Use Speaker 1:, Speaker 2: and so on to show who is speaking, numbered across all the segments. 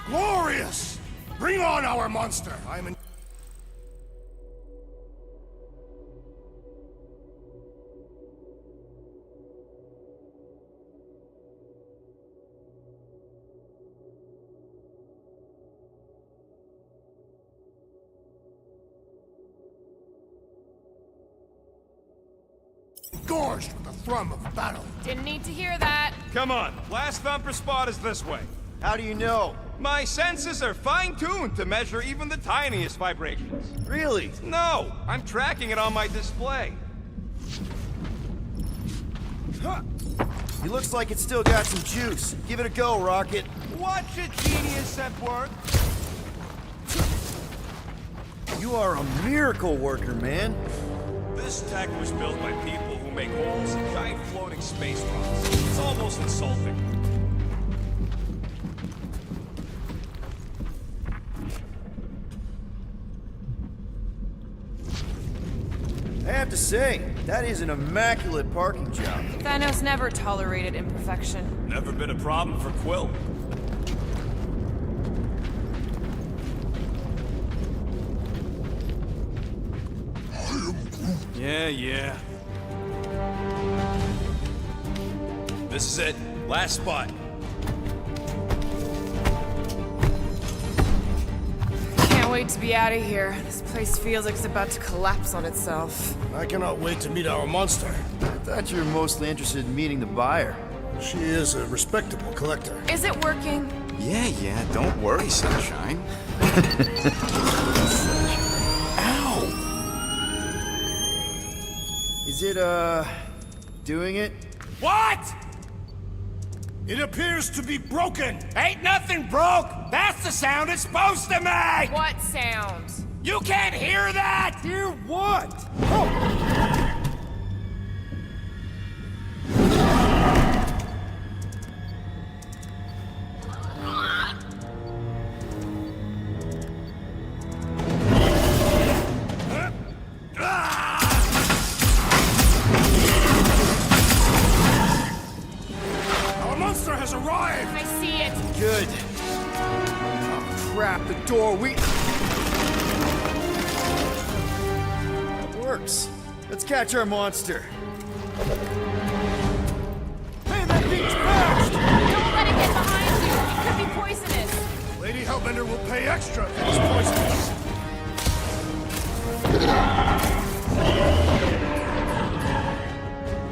Speaker 1: Glorious! Bring on our monster! I'm in... Gorged with the thrum of battle.
Speaker 2: Didn't need to hear that.
Speaker 3: Come on, last thumper spot is this way.
Speaker 4: How do you know?
Speaker 3: My senses are fine-tuned to measure even the tiniest vibrations.
Speaker 4: Really?
Speaker 3: No, I'm tracking it on my display.
Speaker 4: Huh. It looks like it's still got some juice. Give it a go, Rocket.
Speaker 3: Watch it, genius at work.
Speaker 4: You are a miracle worker, man.
Speaker 3: This tech was built by people who make holes in giant floating space rocks. It's almost insulting.
Speaker 4: I have to say, that is an immaculate parking job.
Speaker 2: Thanos never tolerated imperfection.
Speaker 3: Never been a problem for Quill. Yeah. This is it. Last spot.
Speaker 2: Can't wait to be out of here. This place feels like it's about to collapse on itself.
Speaker 1: I cannot wait to meet our monster.
Speaker 4: I thought you were mostly interested in meeting the buyer.
Speaker 1: She is a respectable collector.
Speaker 2: Is it working?
Speaker 5: Yeah, don't worry, Sunshine. Ow!
Speaker 4: Is it, doing it?
Speaker 1: What? It appears to be broken.
Speaker 6: Ain't nothing broke! That's the sound it's supposed to make!
Speaker 2: What sound?
Speaker 6: You can't hear that!
Speaker 4: Hear what?
Speaker 1: Our monster has arrived.
Speaker 2: I see it.
Speaker 4: Good. Oh, crap, the door, That works. Let's catch our monster. Man, that thing's fast!
Speaker 2: Don't let it get behind you. It could be poisonous.
Speaker 1: Lady Hellbender will pay extra for this poisonous.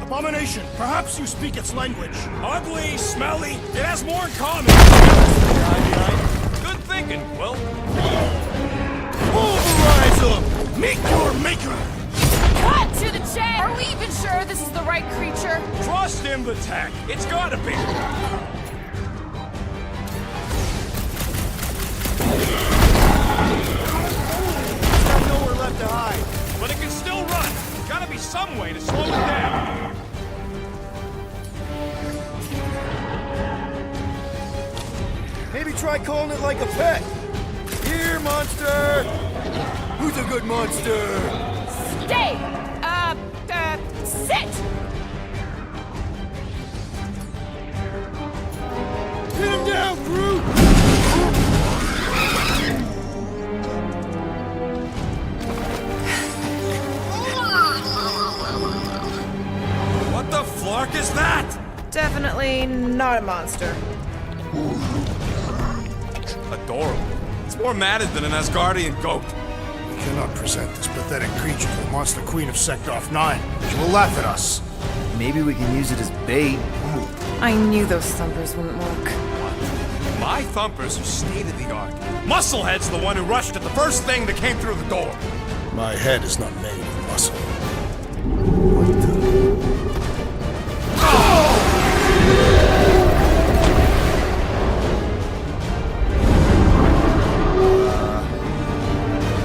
Speaker 1: Abomination, perhaps you speak its language.
Speaker 3: Ugly, smelly, it has more in common. Good thinking, Quill.
Speaker 1: Pulverize them! Meet your maker!
Speaker 2: Cut to the chest! Are we even sure this is the right creature?
Speaker 3: Trust him, the tech. It's gotta be.
Speaker 4: It's got nowhere left to hide.
Speaker 3: But it can still run. Gotta be some way to slow it down.
Speaker 4: Maybe try calling it like a pet. Here, monster! Who's a good monster?
Speaker 2: Stay! Sit!
Speaker 4: Hit him down, Groot!
Speaker 3: What the flark is that?
Speaker 2: Definitely not a monster.
Speaker 3: Adorable. It's more matted than an Asgardian goat.
Speaker 1: We cannot present this pathetic creature to the monster queen of Sector 9. She will laugh at us.
Speaker 4: Maybe we can use it as bait.
Speaker 2: I knew those thumpers wouldn't work.
Speaker 3: My thumpers are state-of-the-art. Musclehead's the one who rushed at the first thing that came through the door.
Speaker 1: My head is not made of muscle.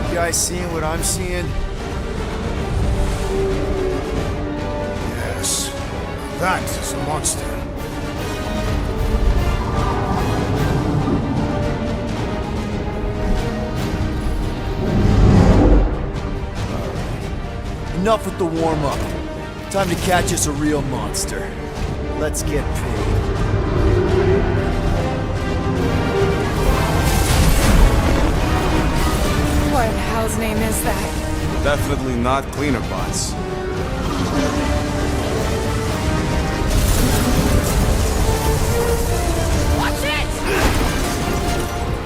Speaker 4: You guys seeing what I'm seeing?
Speaker 1: Yes, that is a monster.
Speaker 4: Enough with the warm-up. Time to catch us a real monster. Let's get paid.
Speaker 5: Definitely not cleaner bots.
Speaker 2: Watch it!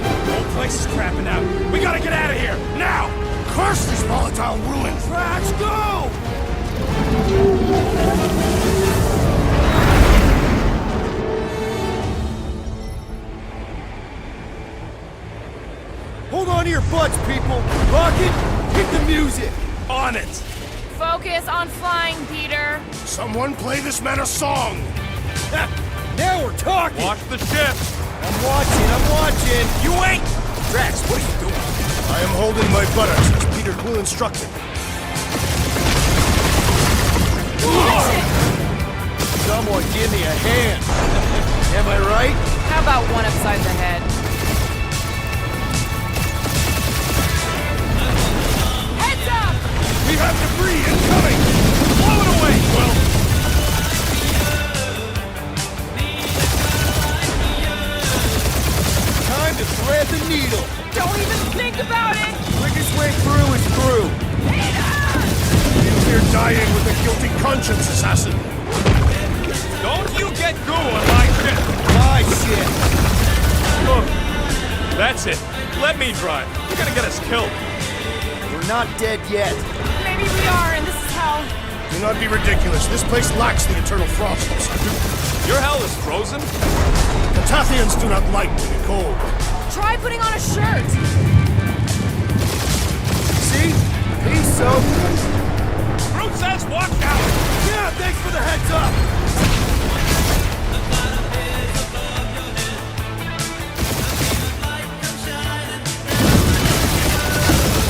Speaker 3: The whole place is crapping out. We gotta get out of here, now!
Speaker 1: Curse this volatile ruin!
Speaker 4: Tracks, go! Hold on to your butts, people! Rocket, hit the music!
Speaker 3: On it!
Speaker 2: Focus on flying, Peter.
Speaker 1: Someone play this man a song!
Speaker 4: Now we're talking!
Speaker 3: Watch the ship!
Speaker 4: I'm watching!
Speaker 3: You wait! Drax, what are you doing?
Speaker 1: I am holding my buttocks as Peter Quill instructed.
Speaker 4: Someone give me a hand! Am I right?
Speaker 2: How about one upside the head? Heads up!
Speaker 1: We have debris incoming!
Speaker 3: Blow it away, Quill!
Speaker 4: Time to thread the needle!
Speaker 2: Don't even think about it!
Speaker 4: Quickest way through is through!
Speaker 1: You're dying with a guilty conscience, assassin!
Speaker 3: Don't you get goo on my ship!
Speaker 4: My shit!
Speaker 3: Look, that's it. Let me drive. You're gonna get us killed.
Speaker 4: We're not dead yet.
Speaker 2: Maybe we are, and this is hell.
Speaker 1: Do not be ridiculous. This place lacks the eternal frost.
Speaker 3: Your hell is frozen?
Speaker 1: The Tathians do not like to be cold.
Speaker 2: Try putting on a shirt.
Speaker 4: See? He's so...
Speaker 3: Groot says watch out!
Speaker 4: Yeah, thanks for the heads up!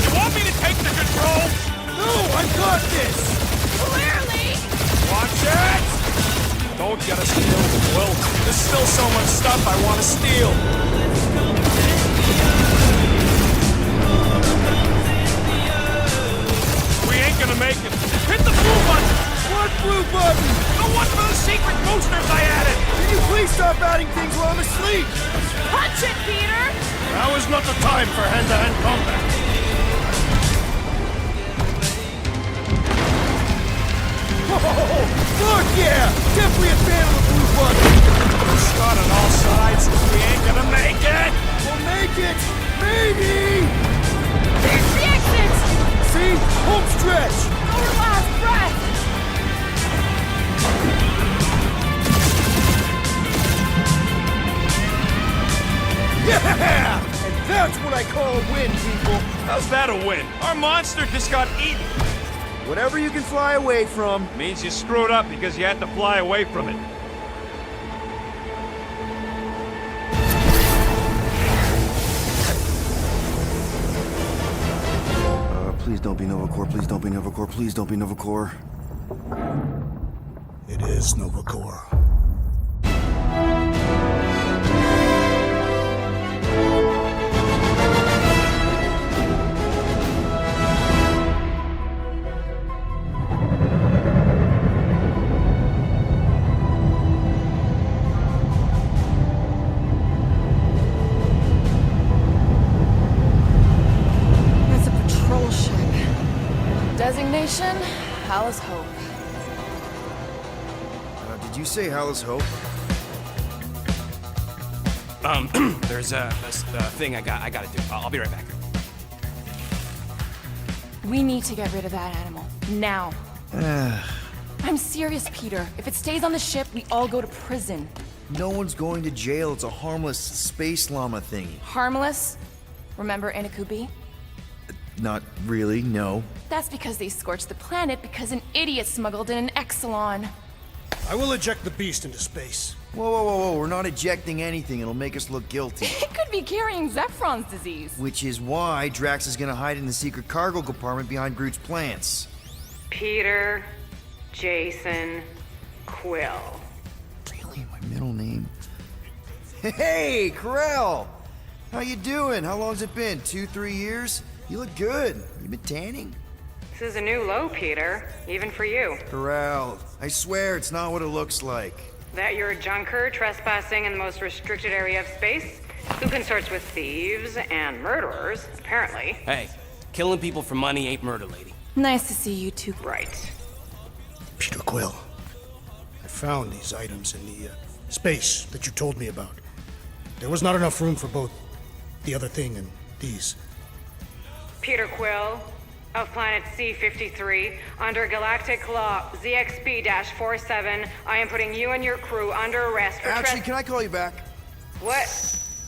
Speaker 3: You want me to take the controls?
Speaker 4: No, I've got this!
Speaker 2: Clearly!
Speaker 3: Watch it! Don't get us killed, Will. There's still so much stuff I want to steal. We ain't gonna make it. Hit the blue button!
Speaker 4: What blue button?
Speaker 3: The one for the secret boosters I added!
Speaker 4: Can you please stop adding things while I'm asleep?
Speaker 2: Punch it, Peter!
Speaker 1: Now is not the time for hand-to-hand combat.
Speaker 4: Oh, fuck yeah! Definitely a fan of the blue button!
Speaker 3: Shot on all sides. We ain't gonna make it!
Speaker 4: We'll make it! Maybe!
Speaker 2: There's the exit!
Speaker 4: See? Home stretch!
Speaker 2: Our last breath!
Speaker 4: Yeah! And that's what I call a win, people!
Speaker 3: How's that a win? Our monster just got eaten.
Speaker 4: Whatever you can fly away from.
Speaker 3: Means you screwed up because you had to fly away from it.
Speaker 4: Please don't be Novacore, please don't be Novacore, please don't be Novacore.
Speaker 1: It is Novacore.
Speaker 2: It's a patrol ship. Designation, Alice Hope.
Speaker 4: Did you say Hallis Hope?
Speaker 7: There's a thing I gotta do. I'll be right back.
Speaker 2: We need to get rid of that animal. Now. I'm serious, Peter. If it stays on the ship, we all go to prison.
Speaker 8: No one's going to jail. It's a harmless space llama thingy.
Speaker 2: Harmless? Remember Inakubi?
Speaker 8: Not really, no.
Speaker 2: That's because they scorched the planet because an idiot smuggled in an Exelon.
Speaker 1: I will eject the beast into space.
Speaker 8: Whoa, whoa, whoa, whoa. We're not ejecting anything. It'll make us look guilty.
Speaker 2: It could be carrying Zephron's disease.
Speaker 8: Which is why Drax is gonna hide in the secret cargo compartment behind Groot's plants.
Speaker 9: Peter, Jason, Quill.
Speaker 8: Really? My middle name? Hey, Corell! How you doing? How long's it been? 2-3 years? You look good. You been tanning?
Speaker 9: This is a new low, Peter, even for you.
Speaker 8: Corell, I swear it's not what it looks like.
Speaker 9: That you're a junker trespassing in the most restricted area of space, who consorts with thieves and murderers, apparently.
Speaker 7: Hey, killing people for money ain't murder, lady.
Speaker 2: Nice to see you two.
Speaker 9: Right.
Speaker 1: Peter Quill. I found these items in the space that you told me about. There was not enough room for both the other thing and these.
Speaker 9: Peter Quill, of planet C-53, under Galactic Law ZXB-47, I am putting you and your crew under arrest for
Speaker 8: Actually, can I call you back?
Speaker 9: What?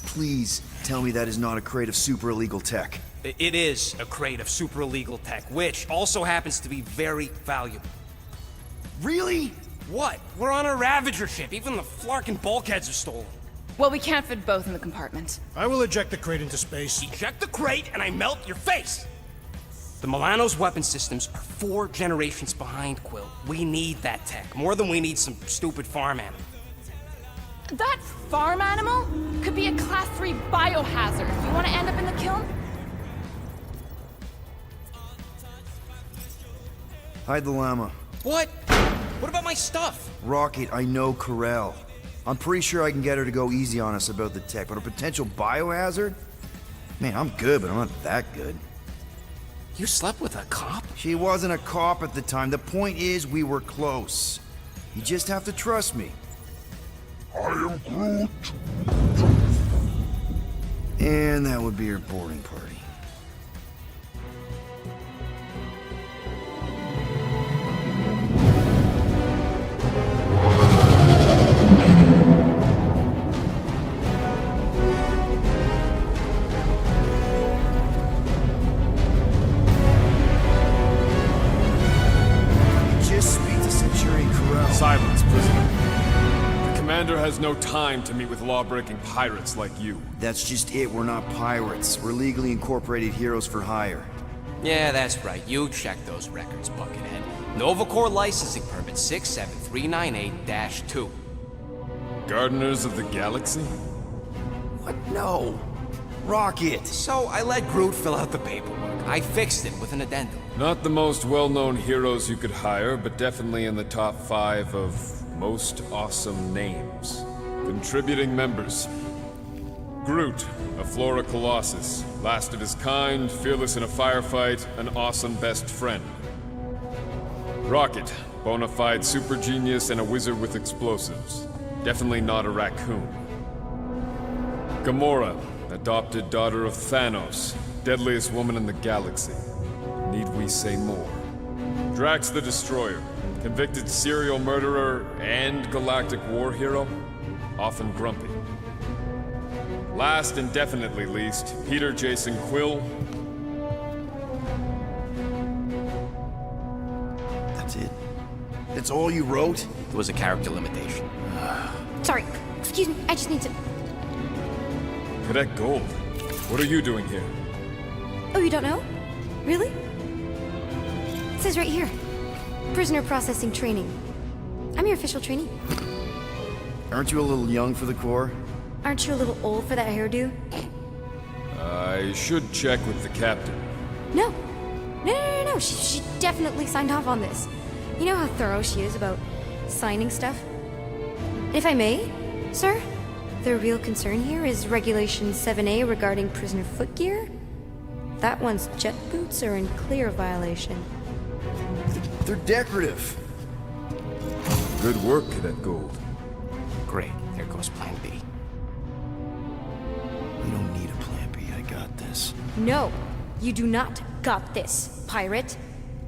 Speaker 8: Please tell me that is not a crate of super illegal tech.
Speaker 7: It is a crate of super illegal tech, which also happens to be very valuable.
Speaker 8: Really?
Speaker 7: What? We're on a Ravager ship. Even the Flarkin bulkheads are stolen.
Speaker 2: Well, we can't fit both in the compartment.
Speaker 1: I will eject the crate into space.
Speaker 7: Eject the crate and I melt your face! The Milano's weapon systems are 4 generations behind, Quill. We need that tech, more than we need some stupid farm animal.
Speaker 2: That farm animal could be a Class 3 biohazard. You want to end up in the kiln?
Speaker 8: Hide the llama.
Speaker 7: What? What about my stuff?
Speaker 8: Rocket, I know Corel. I'm pretty sure I can get her to go easy on us about the tech, but a potential biohazard? Man, I'm good, but I'm not that good.
Speaker 7: You slept with a cop?
Speaker 8: She wasn't a cop at the time. The point is, we were close. You just have to trust me. I am Groot. And that would be her boarding party.
Speaker 5: Silence, prisoner. The commander has no time to meet with law-breaking pirates like you.
Speaker 8: That's just it. We're not pirates. We're legally incorporated heroes for hire.
Speaker 7: Yeah, that's right. You checked those records, Buckethead. Novacore licensing permit 67398-2.
Speaker 5: Gardeners of the Galaxy?
Speaker 8: What? No. Rocket!
Speaker 7: So I let Groot fill out the paperwork. I fixed it with an addendum.
Speaker 5: Not the most well-known heroes you could hire, but definitely in the top 5 of most awesome names. Contributing members. Groot, a Flora Colossus, last of his kind, fearless in a firefight, an awesome best friend. Rocket, bona fide super genius and a wizard with explosives. Definitely not a raccoon. Gamora, adopted daughter of Thanos, deadliest woman in the galaxy. Need we say more? Drax the Destroyer, convicted serial murderer and galactic war hero, often grumpy. Last and definitely least, Peter Jason Quill.
Speaker 8: That's it? That's all you wrote?
Speaker 7: It was a character limitation.
Speaker 10: Sorry, excuse me, I just need to...
Speaker 5: Cadet Gold, what are you doing here?
Speaker 10: Oh, you don't know? Really? It says right here. Prisoner processing training. I'm your official trainee.
Speaker 8: Aren't you a little young for the Corps?
Speaker 10: Aren't you a little old for that hairdo?
Speaker 5: I should check with the captain.
Speaker 10: No. No. She definitely signed off on this. You know how thorough she is about signing stuff? And if I may, sir, the real concern here is Regulation 7A regarding prisoner footgear. That one's jet boots are in clear violation.
Speaker 8: They're decorative.
Speaker 5: Good work, Cadet Gold.
Speaker 7: Great. There goes Plan B.
Speaker 8: We don't need a plan B. I got this.
Speaker 10: No, you do not got this, pirate.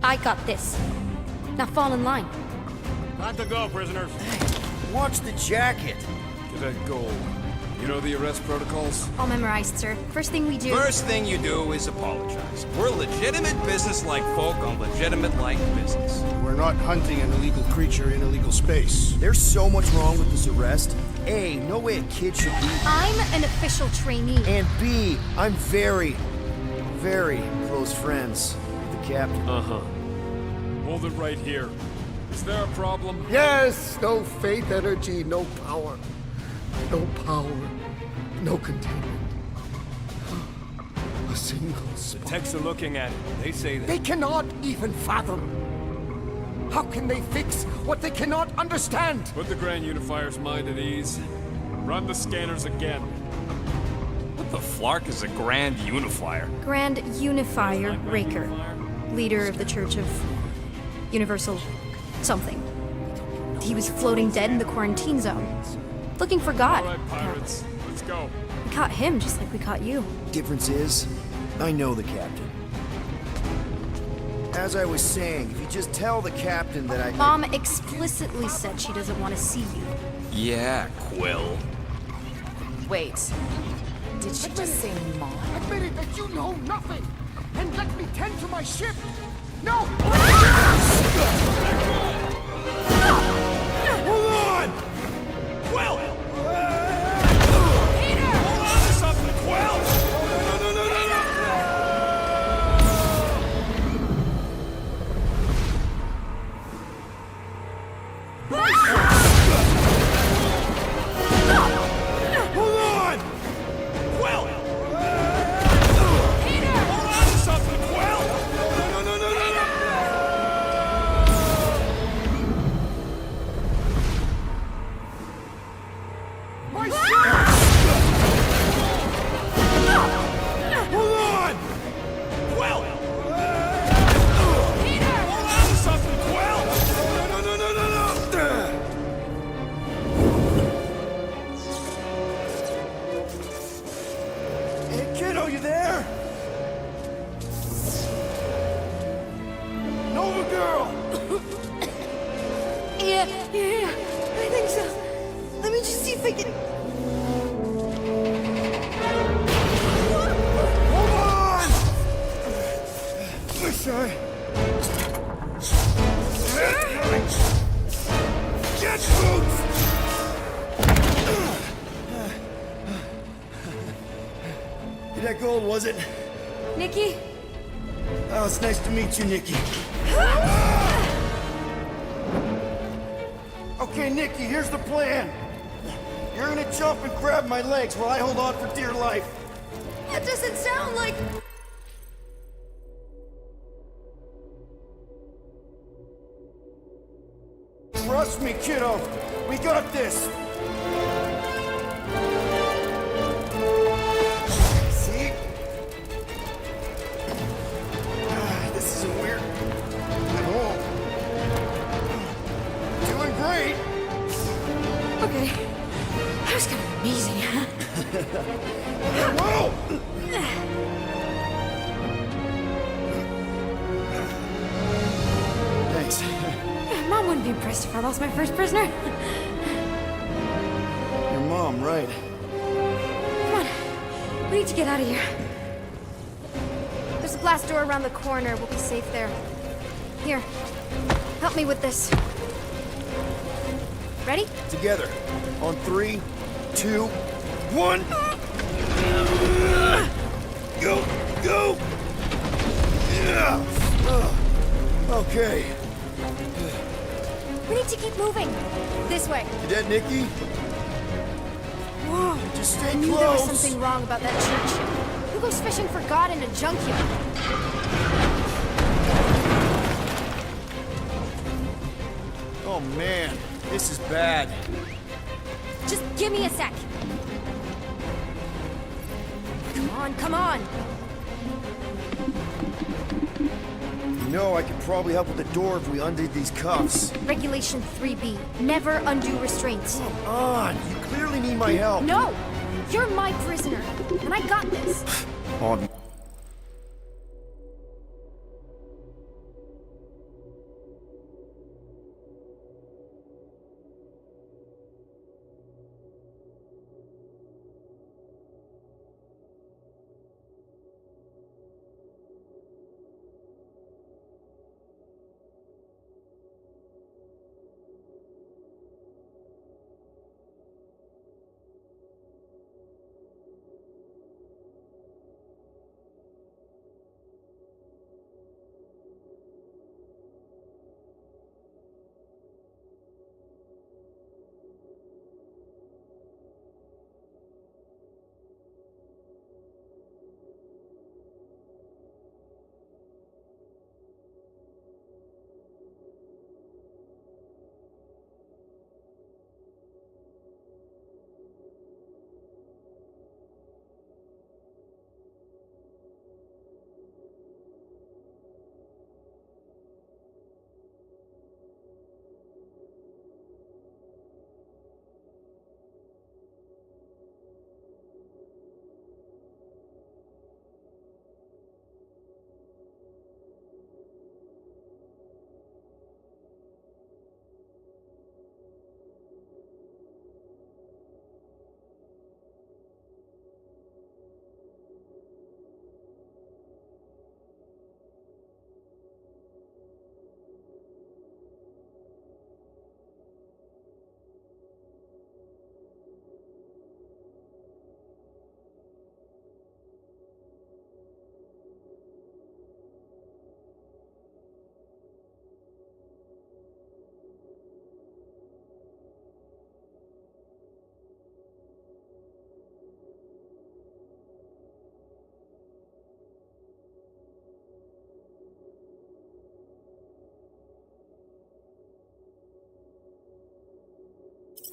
Speaker 10: I got this. Now fall in line.
Speaker 3: Time to go, prisoners.
Speaker 8: Watch the jacket.
Speaker 5: Cadet Gold, you know the arrest protocols?
Speaker 10: All memorized, sir. First thing we do...
Speaker 7: First thing you do is apologize. We're legitimate business-like folk on legitimate-like business.
Speaker 1: We're not hunting an illegal creature in illegal space.
Speaker 8: There's so much wrong with this arrest. A, no way a kid should be...
Speaker 10: I'm an official trainee.
Speaker 8: And B, I'm very, very close friends with the captain.
Speaker 5: Uh-huh. Hold it right here. Is there a problem?
Speaker 11: Yes! No faith energy, no power. No power, no containment. A single spot.
Speaker 3: Techs are looking at it. They say that.
Speaker 11: They cannot even fathom. How can they fix what they cannot understand?
Speaker 5: Put the Grand Unifier's mind at ease. Run the scanners again.
Speaker 3: What the flark is a Grand Unifier?
Speaker 10: Grand Unifier Raker. leader of the Church of Universal something. He was floating dead in the quarantine zone, looking for God.
Speaker 5: All right, pirates, let's go.
Speaker 10: We caught him just like we caught you.
Speaker 8: Difference is, I know the captain. As I was saying, if you just tell the captain that I...
Speaker 10: Mom explicitly said she doesn't want to see you.
Speaker 7: Yeah, Quill.
Speaker 2: Wait. Did she just say mom?
Speaker 11: Admit it that you know nothing, and let me tend to my ship. No!
Speaker 4: Hold on!
Speaker 3: Quill! Peter! Hold on to something, Quill!
Speaker 4: No! Hold on!
Speaker 3: Quill! Peter! Hold on to something, Quill!
Speaker 4: No!
Speaker 11: My ship!
Speaker 4: Hold on!
Speaker 3: Quill! Peter! Hold on to something, Quill!
Speaker 4: No! Hey, kiddo, you there? Nova girl!
Speaker 10: Yeah, I think so. Let me just see if I can...
Speaker 4: Hold on! Wish I... Get boots! That gold, was it?
Speaker 10: Nikki?
Speaker 4: Oh, it's nice to meet you, Nikki. Okay, Nikki, here's the plan. You're gonna jump and grab my legs while I hold on for dear life.
Speaker 10: That doesn't sound like...
Speaker 4: Trust me, kiddo. We got this. See? This isn't weird at all. Doing great.
Speaker 10: Okay. That was kind of amazing.
Speaker 4: Whoa! Thanks.
Speaker 10: Mom wouldn't be impressed if I lost my first prisoner.
Speaker 4: Your mom, right?
Speaker 10: Come on. We need to get out of here. There's a glass door around the corner. We'll be safe there. Here. Help me with this. Ready?
Speaker 4: Together. On 3, 2, 1. Go! Yeah. Okay.
Speaker 10: We need to keep moving. This way.
Speaker 4: You dead, Nikki?
Speaker 10: Whoa.
Speaker 4: Just stay
Speaker 10: I knew there was
Speaker 4: close.
Speaker 10: something wrong about that church ship. Who goes fishing for God in a junkyard?
Speaker 4: Oh man, this is bad.
Speaker 10: Just give me a sec. Come on.
Speaker 4: You know, I could probably help with the door if we undid these cuffs.
Speaker 10: Regulation 3B. Never undo restraints.
Speaker 4: Come on, you clearly need my help.
Speaker 10: No! You're my prisoner, and I got this.
Speaker 4: On.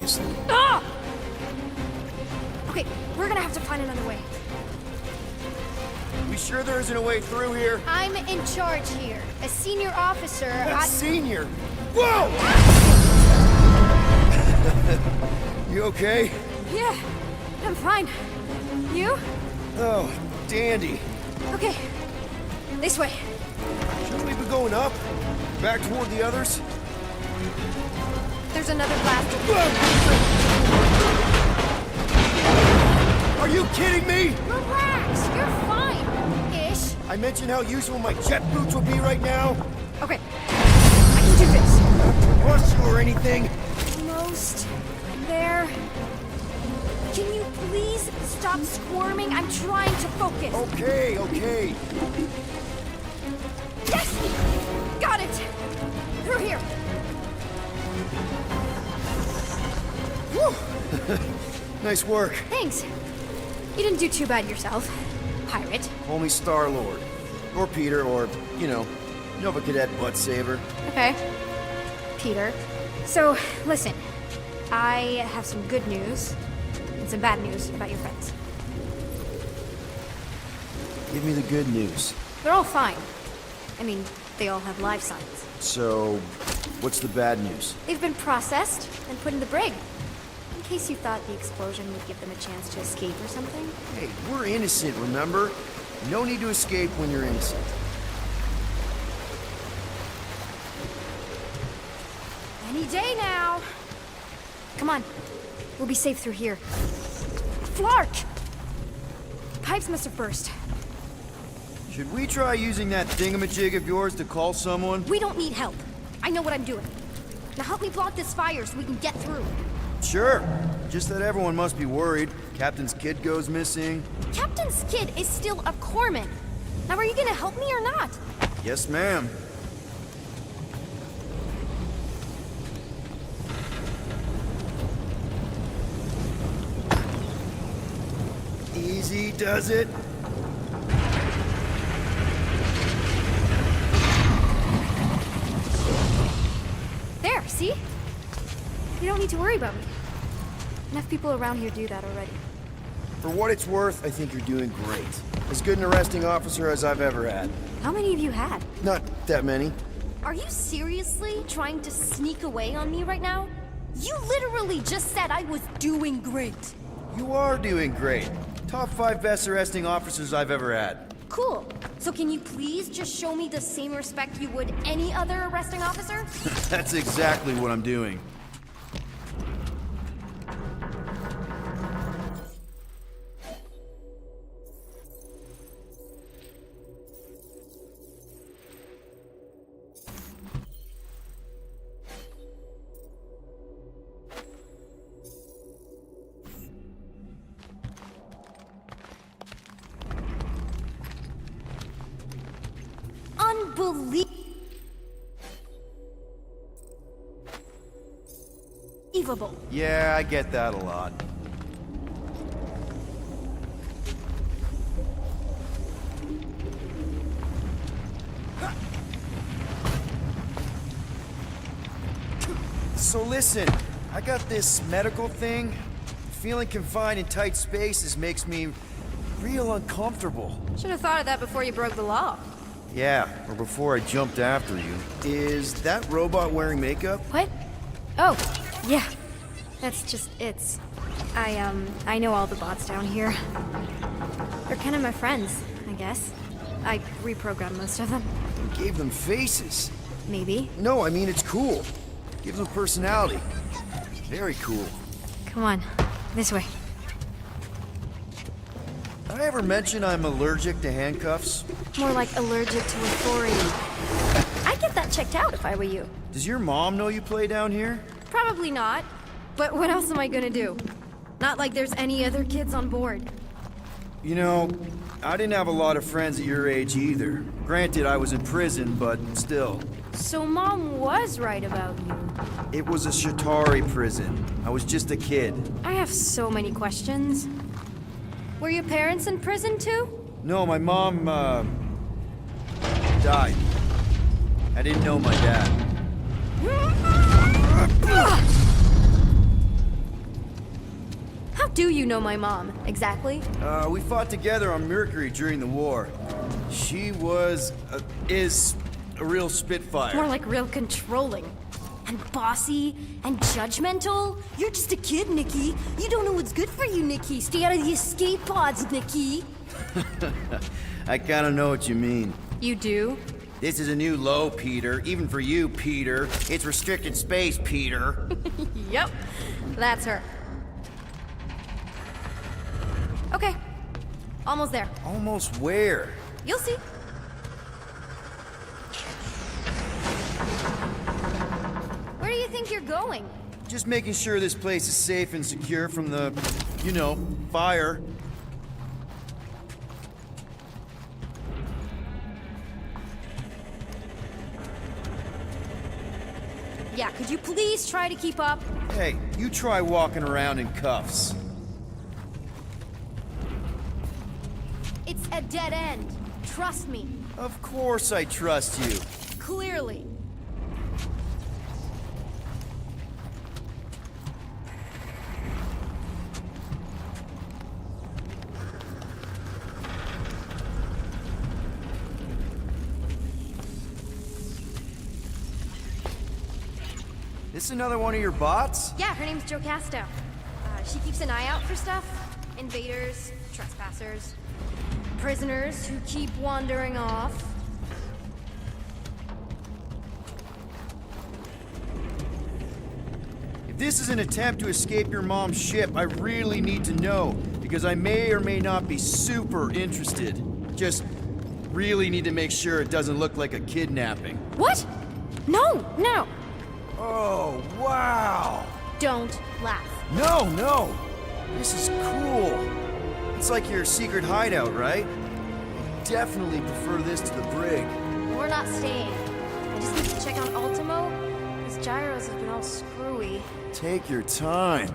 Speaker 8: obviously.
Speaker 10: Ah! Okay, we're gonna have to find another way.
Speaker 4: We sure there isn't a way through here?
Speaker 10: I'm in charge here. As senior officer,
Speaker 4: A senior? Whoa! You okay?
Speaker 10: Yeah, I'm fine. You?
Speaker 4: Oh, dandy.
Speaker 10: Okay, this way.
Speaker 4: Shouldn't we be going up? Back toward the others?
Speaker 10: There's another blast.
Speaker 4: Are you kidding me?
Speaker 10: Relax, you're fine-ish.
Speaker 4: I mentioned how useful my jet boots would be right now.
Speaker 10: Okay, I can do this.
Speaker 4: Rush you or anything?
Speaker 10: Almost there. Can you please stop squirming? I'm trying to focus.
Speaker 4: Okay, okay.
Speaker 10: Yes! Got it! Through here.
Speaker 4: Nice work.
Speaker 10: Thanks. You didn't do too bad yourself, pirate.
Speaker 4: Call me Star-Lord. Or Peter, or, you know, Nova Cadet Butt Saber.
Speaker 10: Okay. Peter. So, listen. I have some good news and some bad news about your friends.
Speaker 8: Give me the good news.
Speaker 10: They're all fine. I mean, they all have life signs.
Speaker 8: So, what's the bad news?
Speaker 10: They've been processed and put in the brig. In case you thought the explosion would give them a chance to escape or something.
Speaker 8: Hey, we're innocent, remember? No need to escape when you're innocent.
Speaker 10: Any day now. Come on. We'll be safe through here. Flark! Pipes must have burst.
Speaker 8: Should we try using that thingamajig of yours to call someone?
Speaker 10: We don't need help. I know what I'm doing. Now help me block this fire so we can get through.
Speaker 8: Sure. Just that everyone must be worried. Captain's kid goes missing.
Speaker 10: Captain's kid is still a corpsman. Now are you gonna help me or not?
Speaker 8: Yes, ma'am.
Speaker 4: Easy does it.
Speaker 10: There, see? You don't need to worry about me. Enough people around here do that already.
Speaker 4: For what it's worth, I think you're doing great. As good an arresting officer as I've ever had.
Speaker 10: How many of you had?
Speaker 4: Not that many.
Speaker 10: Are you seriously trying to sneak away on me right now? You literally just said I was doing great.
Speaker 8: You are doing great. Top 5 best arresting officers I've ever had.
Speaker 10: Cool. So can you please just show me the same respect you would any other arresting officer?
Speaker 8: That's exactly what I'm doing.
Speaker 10: Unbelievable.
Speaker 8: Yeah, I get that a lot. So listen, I got this medical thing. Feeling confined in tight spaces makes me real uncomfortable.
Speaker 10: Should have thought of that before you broke the law.
Speaker 8: Yeah, or before I jumped after you. Is that robot wearing makeup?
Speaker 10: What? Oh, yeah. That's just it's. I know all the bots down here. They're kind of my friends, I guess. I reprogrammed most of them.
Speaker 8: You gave them faces.
Speaker 10: Maybe.
Speaker 8: No, I mean it's cool. Gives them personality. Very cool.
Speaker 10: Come on, this way.
Speaker 8: Did I ever mention I'm allergic to handcuffs?
Speaker 10: More like allergic to authority. I'd get that checked out if I were you.
Speaker 8: Does your mom know you play down here?
Speaker 10: Probably not. But what else am I gonna do? Not like there's any other kids on board.
Speaker 8: You know, I didn't have a lot of friends at your age either. Granted, I was in prison, but still.
Speaker 10: So Mom was right about you.
Speaker 8: It was a Shatari prison. I was just a kid.
Speaker 10: I have so many questions. Were your parents in prison too?
Speaker 8: No, my mom, died. I didn't know my dad.
Speaker 10: How do you know my mom, exactly?
Speaker 8: We fought together on Mercury during the war. She is a real spitfire.
Speaker 10: More like real controlling. And bossy and judgmental. You're just a kid, Nikki. You don't know what's good for you, Nikki. Stay out of the escape pods, Nikki.
Speaker 8: I kinda know what you mean.
Speaker 10: You do?
Speaker 8: This is a new low, Peter. Even for you, Peter. It's restricted space, Peter.
Speaker 10: Yep, that's her. Okay, almost there.
Speaker 8: Almost where?
Speaker 10: You'll see. Where do you think you're going?
Speaker 8: Just making sure this place is safe and secure from the, you know, fire.
Speaker 10: Yeah, could you please try to keep up?
Speaker 8: Hey, you try walking around in cuffs.
Speaker 10: It's a dead end. Trust me.
Speaker 8: Of course I trust you.
Speaker 10: Clearly.
Speaker 8: This another one of your bots?
Speaker 10: Yeah, her name's Joe Casto. She keeps an eye out for stuff. Invaders, trespassers, prisoners who keep wandering off.
Speaker 8: If this is an attempt to escape your mom's ship, I really need to know, because I may or may not be super interested. Just really need to make sure it doesn't look like a kidnapping.
Speaker 10: What? No, no.
Speaker 8: Oh, wow!
Speaker 10: Don't laugh.
Speaker 8: No! This is cool. It's like your secret hideout, right? I definitely prefer this to the brig.
Speaker 10: We're not staying. I just need to check on Ultimo. His gyros have been all screwy.
Speaker 8: Take your time.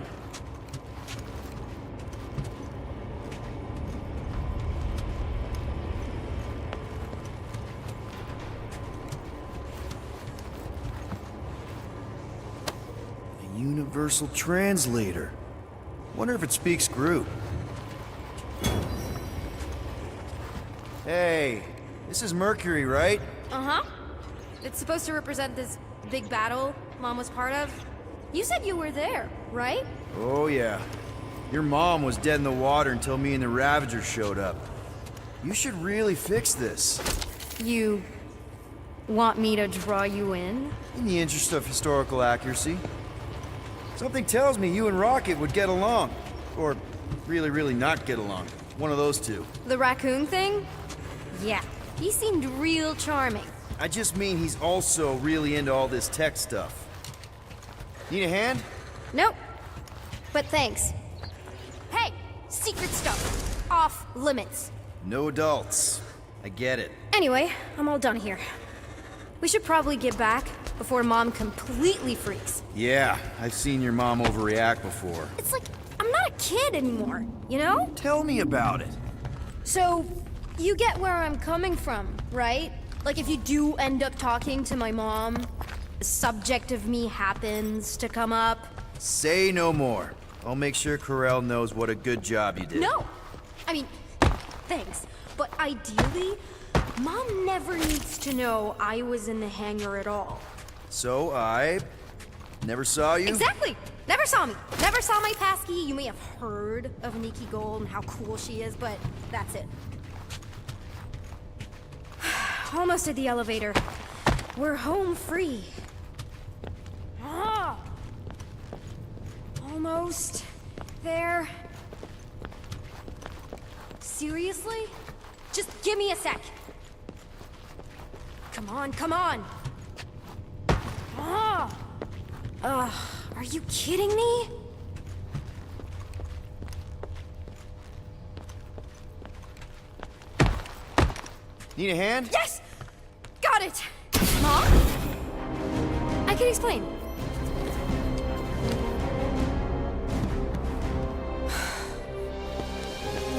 Speaker 8: A universal translator. Wonder if it speaks Groot. Hey, this is Mercury, right?
Speaker 10: Uh-huh. It's supposed to represent this big battle Mom was part of. You said you were there, right?
Speaker 8: Oh yeah. Your mom was dead in the water until me and the Ravagers showed up. You should really fix this.
Speaker 10: You want me to draw you in?
Speaker 8: In the interest of historical accuracy. Something tells me you and Rocket would get along. Or really not get along. One of those two.
Speaker 10: The raccoon thing? Yeah, he seemed real charming.
Speaker 8: I just mean he's also really into all this tech stuff. Need a hand?
Speaker 10: Nope. But thanks. Hey, secret stuff. Off limits.
Speaker 8: No adults. I get it.
Speaker 10: Anyway, I'm all done here. We should probably get back before Mom completely freaks.
Speaker 8: Yeah, I've seen your mom overreact before.
Speaker 10: It's like, I'm not a kid anymore, you know?
Speaker 8: Tell me about it.
Speaker 10: So, you get where I'm coming from, right? Like if you do end up talking to my mom, the subject of me happens to come up.
Speaker 8: Say no more. I'll make sure Corell knows what a good job you did.
Speaker 10: No! I mean, thanks. But ideally, Mom never needs to know I was in the hangar at all.
Speaker 8: So I never saw you?
Speaker 10: Exactly! Never saw me. Never saw my passkey. You may have heard of Nikki Gold and how cool she is, but that's it. Almost at the elevator. We're home free. Ah! Almost there. Seriously? Just give me a sec. Come on, come on. Ah! Are you kidding me?
Speaker 8: Need a hand?
Speaker 10: Yes! Got it! Mom? I can explain.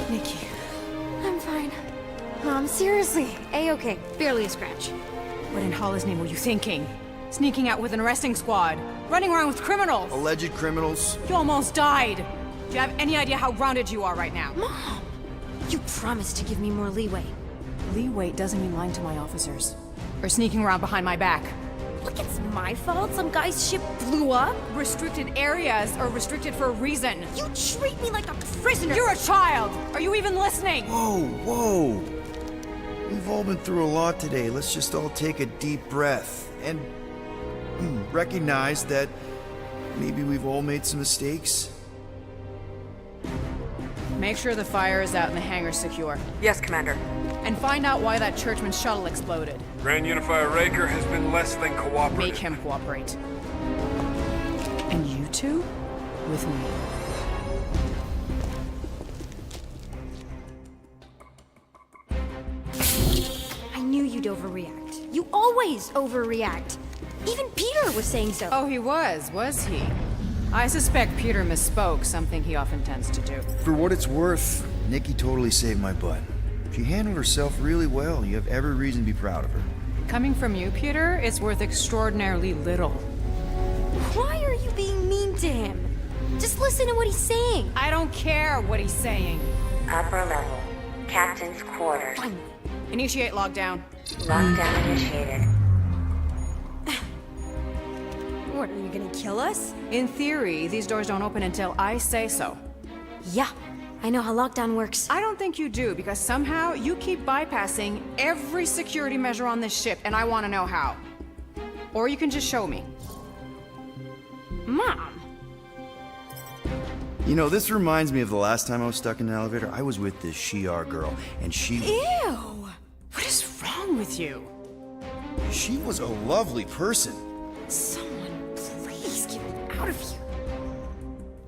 Speaker 2: Nikki.
Speaker 10: I'm fine. Mom, seriously. A-okay. Barely a scratch.
Speaker 2: What in Hollis' name were you thinking? Sneaking out with an arresting squad? Running around with criminals?
Speaker 8: Alleged criminals?
Speaker 2: You almost died. Do you have any idea how grounded you are right now?
Speaker 10: Mom! You promised to give me more leeway.
Speaker 2: Leeway doesn't mean lying to my officers. Or sneaking around behind my back.
Speaker 10: Look, it's my fault some guy's ship blew up.
Speaker 2: Restricted areas are restricted for a reason.
Speaker 10: You treat me like a prisoner!
Speaker 2: You're a child! Are you even listening?
Speaker 8: Whoa, whoa. We've all been through a lot today. Let's just all take a deep breath and recognize that maybe we've all made some mistakes.
Speaker 2: Make sure the fire is out and the hangar's secure.
Speaker 9: Yes, Commander.
Speaker 2: And find out why that churchman's shuttle exploded.
Speaker 3: Grand Unifier Raker has been less than cooperative.
Speaker 2: Make him cooperate. And you two? With me.
Speaker 10: I knew you'd overreact. You always overreact. Even Peter was saying so.
Speaker 2: Oh, he was he? I suspect Peter misspoke, something he often tends to do.
Speaker 8: For what it's worth, Nikki totally saved my butt. She handled herself really well. You have every reason to be proud of her.
Speaker 2: Coming from you, Peter, it's worth extraordinarily little.
Speaker 10: Why are you being mean to him? Just listen to what he's saying.
Speaker 2: I don't care what he's saying.
Speaker 12: Upper level. Captain's quarters.
Speaker 10: Finally.
Speaker 2: Initiate lockdown.
Speaker 12: Lockdown initiated.
Speaker 10: What, are you gonna kill us?
Speaker 2: In theory, these doors don't open until I say so.
Speaker 10: Yeah, I know how lockdown works.
Speaker 2: I don't think you do, because somehow you keep bypassing every security measure on this ship, and I want to know how. Or you can just show me. Mom!
Speaker 8: You know, this reminds me of the last time I was stuck in an elevator. I was with this Shi'ar girl, and she...
Speaker 2: Ew! What is wrong with you?
Speaker 8: She was a lovely person.
Speaker 10: Someone, please get me out of here.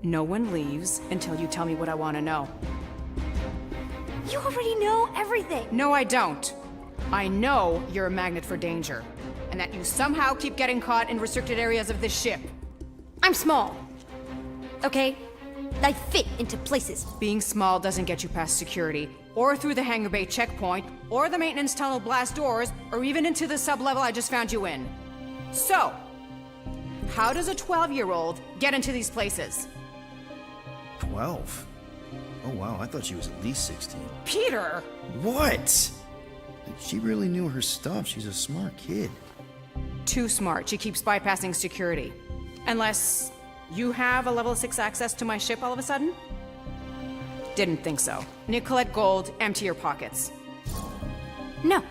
Speaker 2: No one leaves until you tell me what I want to know.
Speaker 10: You already know everything.
Speaker 2: No, I don't. I know you're a magnet for danger, and that you somehow keep getting caught in restricted areas of this ship.
Speaker 10: I'm small. Okay? I fit into places.
Speaker 2: Being small doesn't get you past security, or through the hangar bay checkpoint, or the maintenance tunnel blast doors, or even into the sub-level I just found you in. So, how does a 12-year-old get into these places?
Speaker 8: 12? Oh wow, I thought she was at least 16.
Speaker 2: Peter!
Speaker 8: What? She really knew her stuff. She's a smart kid.
Speaker 2: Too smart. She keeps bypassing security. Unless you have a level 6 access to my ship all of a sudden? Didn't think so. Nicolette Gold, empty your pockets.
Speaker 10: No.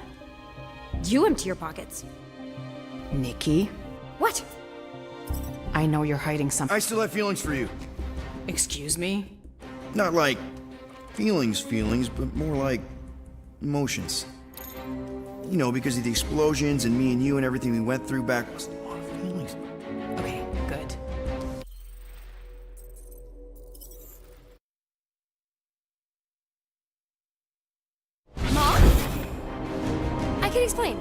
Speaker 10: You empty your pockets.
Speaker 2: Nikki?
Speaker 10: What?
Speaker 2: I know you're hiding something.
Speaker 8: I still have feelings for you.
Speaker 2: Excuse me?
Speaker 8: Not like feelings, but more like emotions. You know, because of the explosions and me and you and everything we went through back was a lot of feelings.
Speaker 2: Okay, good.
Speaker 10: Mom? I can explain.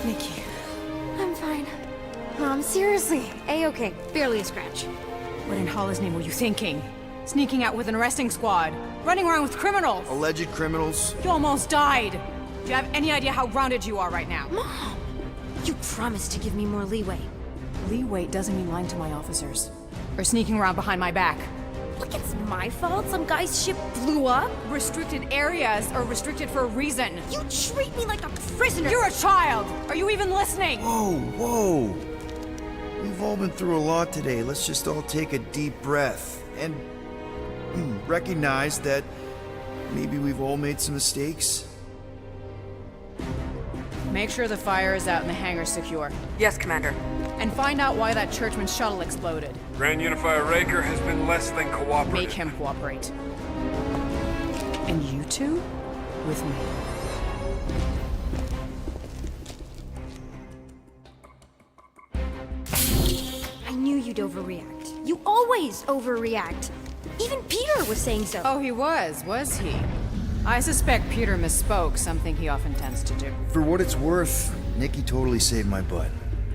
Speaker 2: Nikki.
Speaker 10: I'm fine. Mom, seriously. A-okay. Barely a scratch.
Speaker 2: What in Hollis' name were you thinking? Sneaking out with an arresting squad? Running around with criminals?
Speaker 8: Alleged criminals?
Speaker 2: You almost died! Do you have any idea how grounded you are right now?
Speaker 10: Mom! You promised to give me more leeway.
Speaker 2: Leeway doesn't mean lying to my officers. Or sneaking around behind my back.
Speaker 10: like it's my fault some guy's ship blew up.
Speaker 2: Restricted areas are restricted for a reason.
Speaker 10: You treat me like a prisoner.
Speaker 2: You're a child! Are you even listening?
Speaker 8: Whoa, whoa. We've all been through a lot today. Let's just all take a deep breath and recognize that maybe we've all made some mistakes.
Speaker 2: Make sure the fire is out and the hangar's secure.
Speaker 9: Yes, Commander.
Speaker 2: And find out why that churchman's shuttle exploded.
Speaker 3: Grand Unifier Raker has been less than cooperative.
Speaker 2: Make him cooperate. And you two? With me.
Speaker 10: I knew you'd overreact. You always overreact. Even Peter was saying so.
Speaker 2: Oh, he was he? I suspect Peter misspoke, something he often tends to do.
Speaker 8: For what it's worth, Nikki totally saved my butt.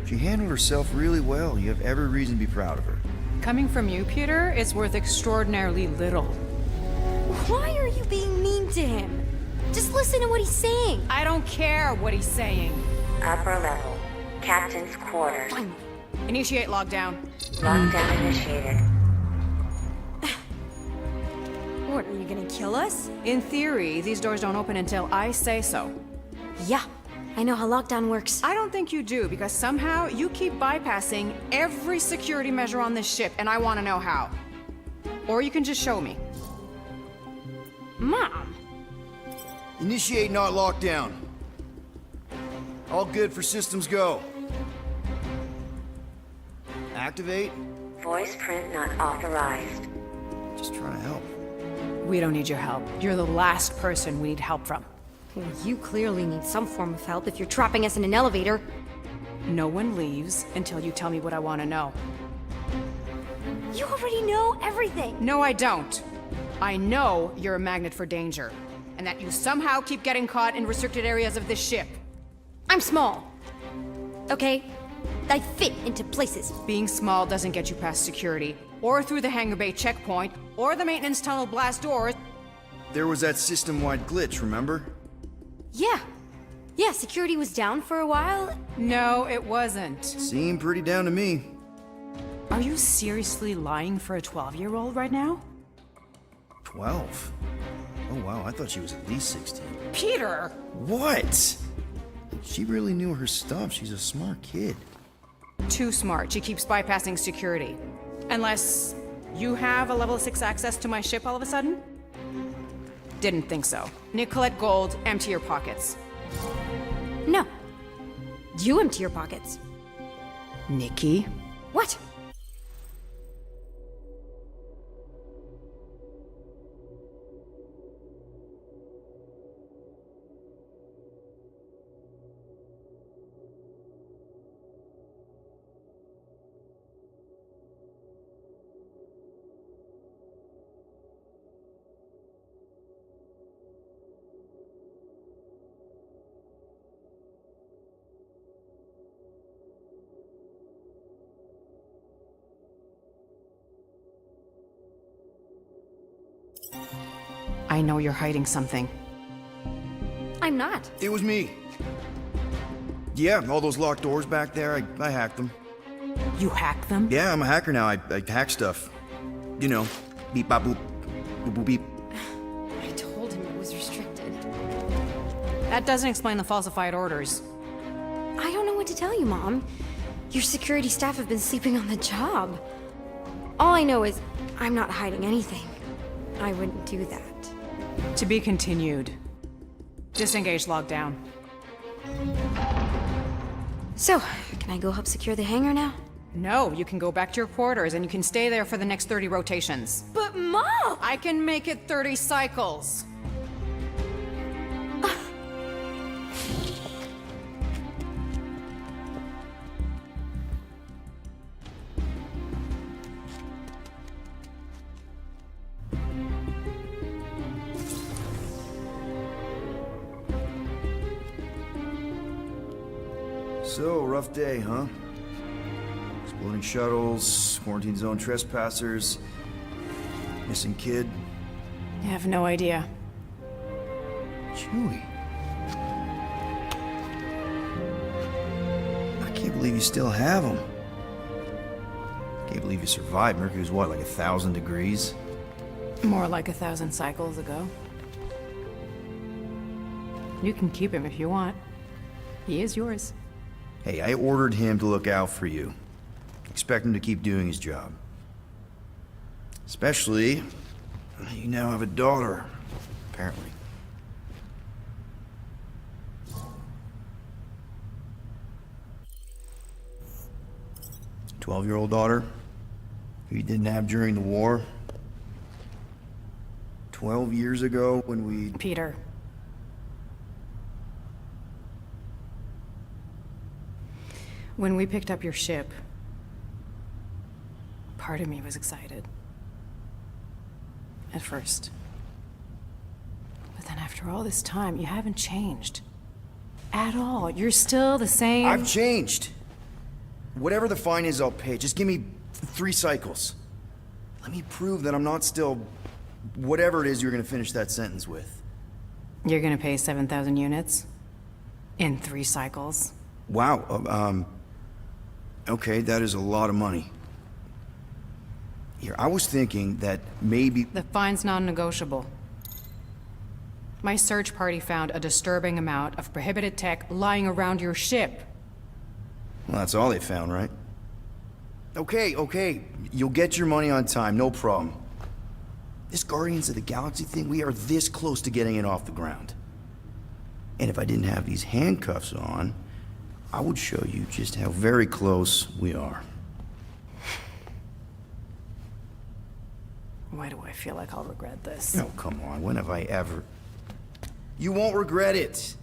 Speaker 8: She handled herself really well. You have every reason to be proud of her.
Speaker 2: Coming from you, Peter, it's worth extraordinarily little.
Speaker 10: Why are you being mean to him? Just listen to what he's saying.
Speaker 2: I don't care what he's saying.
Speaker 12: Upper level. Captain's quarters.
Speaker 10: Fine.
Speaker 2: Initiate lockdown.
Speaker 12: Lockdown initiated.
Speaker 10: What, are you gonna kill us?
Speaker 2: In theory, these doors don't open until I say so.
Speaker 10: Yeah, I know how lockdown works.
Speaker 2: I don't think you do, because somehow you keep bypassing every security measure on this ship, and I want to know how. Or you can just show me.
Speaker 10: Mom!
Speaker 8: Initiate not lockdown. All good for systems go. Activate.
Speaker 12: Voice print not authorized.
Speaker 8: Just trying to help.
Speaker 2: We don't need your help. You're the last person we need help from.
Speaker 10: Well, you clearly need some form of help if you're trapping us in an elevator.
Speaker 2: No one leaves until you tell me what I want to know.
Speaker 10: You already know everything.
Speaker 2: No, I don't. I know you're a magnet for danger, and that you somehow keep getting caught in restricted areas of this ship.
Speaker 10: I'm small. Okay? I fit into places.
Speaker 2: Being small doesn't get you past security, or through the hangar bay checkpoint, or the maintenance tunnel blast doors.
Speaker 8: There was that system-wide glitch, remember?
Speaker 10: Yeah. Yeah, security was down for a while.
Speaker 2: No, it wasn't.
Speaker 8: Seemed pretty down to me.
Speaker 2: Are you seriously lying for a 12-year-old right now?
Speaker 8: 12? Oh wow, I thought she was at least 16.
Speaker 2: Peter!
Speaker 8: What? She really knew her stuff. She's a smart kid.
Speaker 2: Too smart. She keeps bypassing security. Unless you have a level 6 access to my ship all of a sudden? Didn't think so. Nicolette Gold, empty your pockets.
Speaker 10: No. You empty your pockets.
Speaker 2: Nikki?
Speaker 10: What?
Speaker 2: I know you're hiding something.
Speaker 10: I'm not.
Speaker 8: It was me. Yeah, all those locked doors back there, I hacked them.
Speaker 2: You hacked them?
Speaker 8: Yeah, I'm a hacker now. I hack stuff. You know, beep bop boop, boop boop beep.
Speaker 10: I told him it was restricted.
Speaker 2: That doesn't explain the falsified orders.
Speaker 10: I don't know what to tell you, Mom. Your security staff have been sleeping on the job. All I know is I'm not hiding anything. I wouldn't do that.
Speaker 2: To be continued. Disengage lockdown.
Speaker 10: So, can I go help secure the hangar now?
Speaker 2: No, you can go back to your quarters and you can stay there for the next 30 rotations.
Speaker 10: But Mom!
Speaker 2: I can make it 30 cycles.
Speaker 8: So, rough day, huh? Exploding shuttles, quarantine zone trespassers, missing kid.
Speaker 2: I have no idea.
Speaker 8: Chewie. I can't believe you still have him. Can't believe you survived. Mercury was what, like 1,000 degrees?
Speaker 2: More like 1,000 cycles ago. You can keep him if you want. He is yours.
Speaker 8: Hey, I ordered him to look out for you. Expect him to keep doing his job. Especially, you now have a daughter, apparently. 12-year-old daughter, who you didn't have during the war. 12 years ago when we...
Speaker 2: Peter. When we picked up your ship, part of me was excited. At first. But then after all this time, you haven't changed. At all. You're still the same...
Speaker 8: I've changed. Whatever the fine is, I'll pay. Just give me 3 cycles. Let me prove that I'm not still... whatever it is you're gonna finish that sentence with.
Speaker 2: You're gonna pay 7,000 units? In 3 cycles?
Speaker 8: Wow, okay, that is a lot of money. Here, I was thinking that maybe...
Speaker 2: The fine's non-negotiable. My search party found a disturbing amount of prohibited tech lying around your ship.
Speaker 8: Well, that's all they found, right? Okay, you'll get your money on time, no problem. This Guardians of the Galaxy thing, we are this close to getting it off the ground. And if I didn't have these handcuffs on, I would show you just how very close we are.
Speaker 2: Why do I feel like I'll regret this?
Speaker 8: Oh, come on, when have I ever... You won't regret it.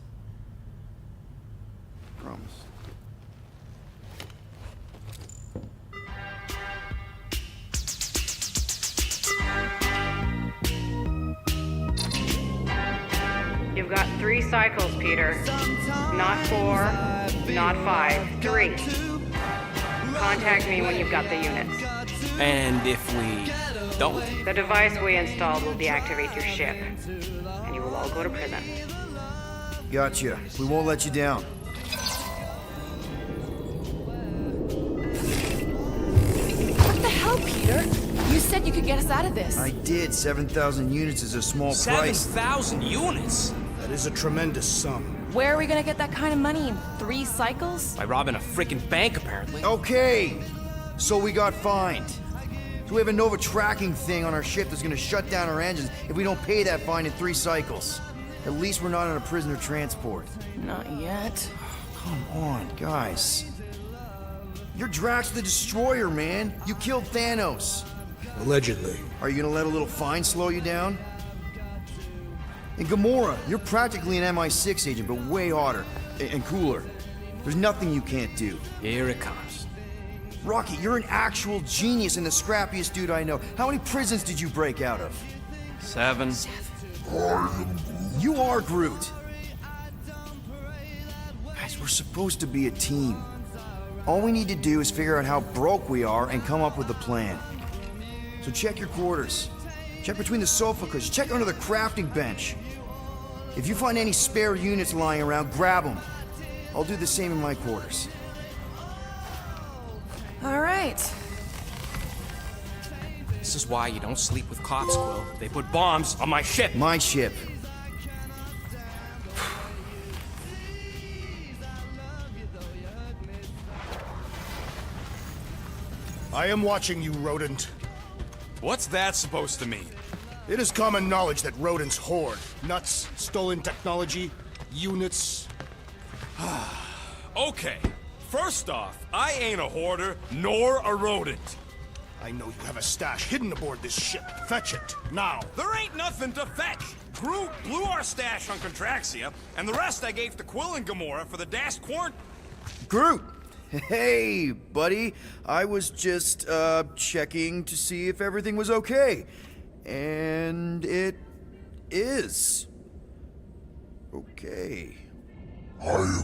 Speaker 8: Promise.
Speaker 9: You've got 3 cycles, Peter. Not 4, not 5, 3. Contact me when you've got the units.
Speaker 7: And if we don't?
Speaker 9: The device we installed will deactivate your ship, and you will all go to prison.
Speaker 8: Gotcha. We won't let you down.
Speaker 13: What the hell, Peter? You said you could get us out of this.
Speaker 8: I did. 7,000 units is a small price.
Speaker 7: 7,000 units?
Speaker 1: That is a tremendous sum.
Speaker 13: Where are we gonna get that kind of money in 3 cycles?
Speaker 7: By robbing a freaking bank, apparently.
Speaker 8: Okay, so we got fined. So we have a Nova tracking thing on our ship that's gonna shut down our engines if we don't pay that fine in 3 cycles. At least we're not on a prisoner transport.
Speaker 13: Not yet.
Speaker 8: Come on, guys. You're Drax the Destroyer, man. You killed Thanos.
Speaker 1: Allegedly.
Speaker 8: Are you gonna let a little fine slow you down? And Gamora, you're practically an MI6 agent, but way hotter and cooler. There's nothing you can't do.
Speaker 7: Here it comes.
Speaker 8: Rocky, you're an actual genius and the scrappiest dude I know. How many prisons did you break out of?
Speaker 7: 7.
Speaker 8: You are Groot. Guys, we're supposed to be a team. All we need to do is figure out how broke we are and come up with a plan. So check your quarters. Check between the sofa cushions. Check under the crafting bench. If you find any spare units lying around, grab them. I'll do the same in my quarters.
Speaker 13: All right.
Speaker 7: This is why you don't sleep with cops, Quill. They put bombs on my ship.
Speaker 8: My ship.
Speaker 1: I am watching you, rodent.
Speaker 3: What's that supposed to mean?
Speaker 1: It is common knowledge that rodents hoard nuts, stolen technology, units.
Speaker 3: Okay, first off, I ain't a hoarder nor a rodent.
Speaker 1: I know you have a stash hidden aboard this ship. Fetch it, now.
Speaker 3: There ain't nothing to fetch. Groot blew our stash on Contraxia, and the rest I gave to Quill and Gamora for the dashed quarantine.
Speaker 8: Groot! Hey, buddy. I was just, checking to see if everything was okay. And it is. Okay.
Speaker 11: I am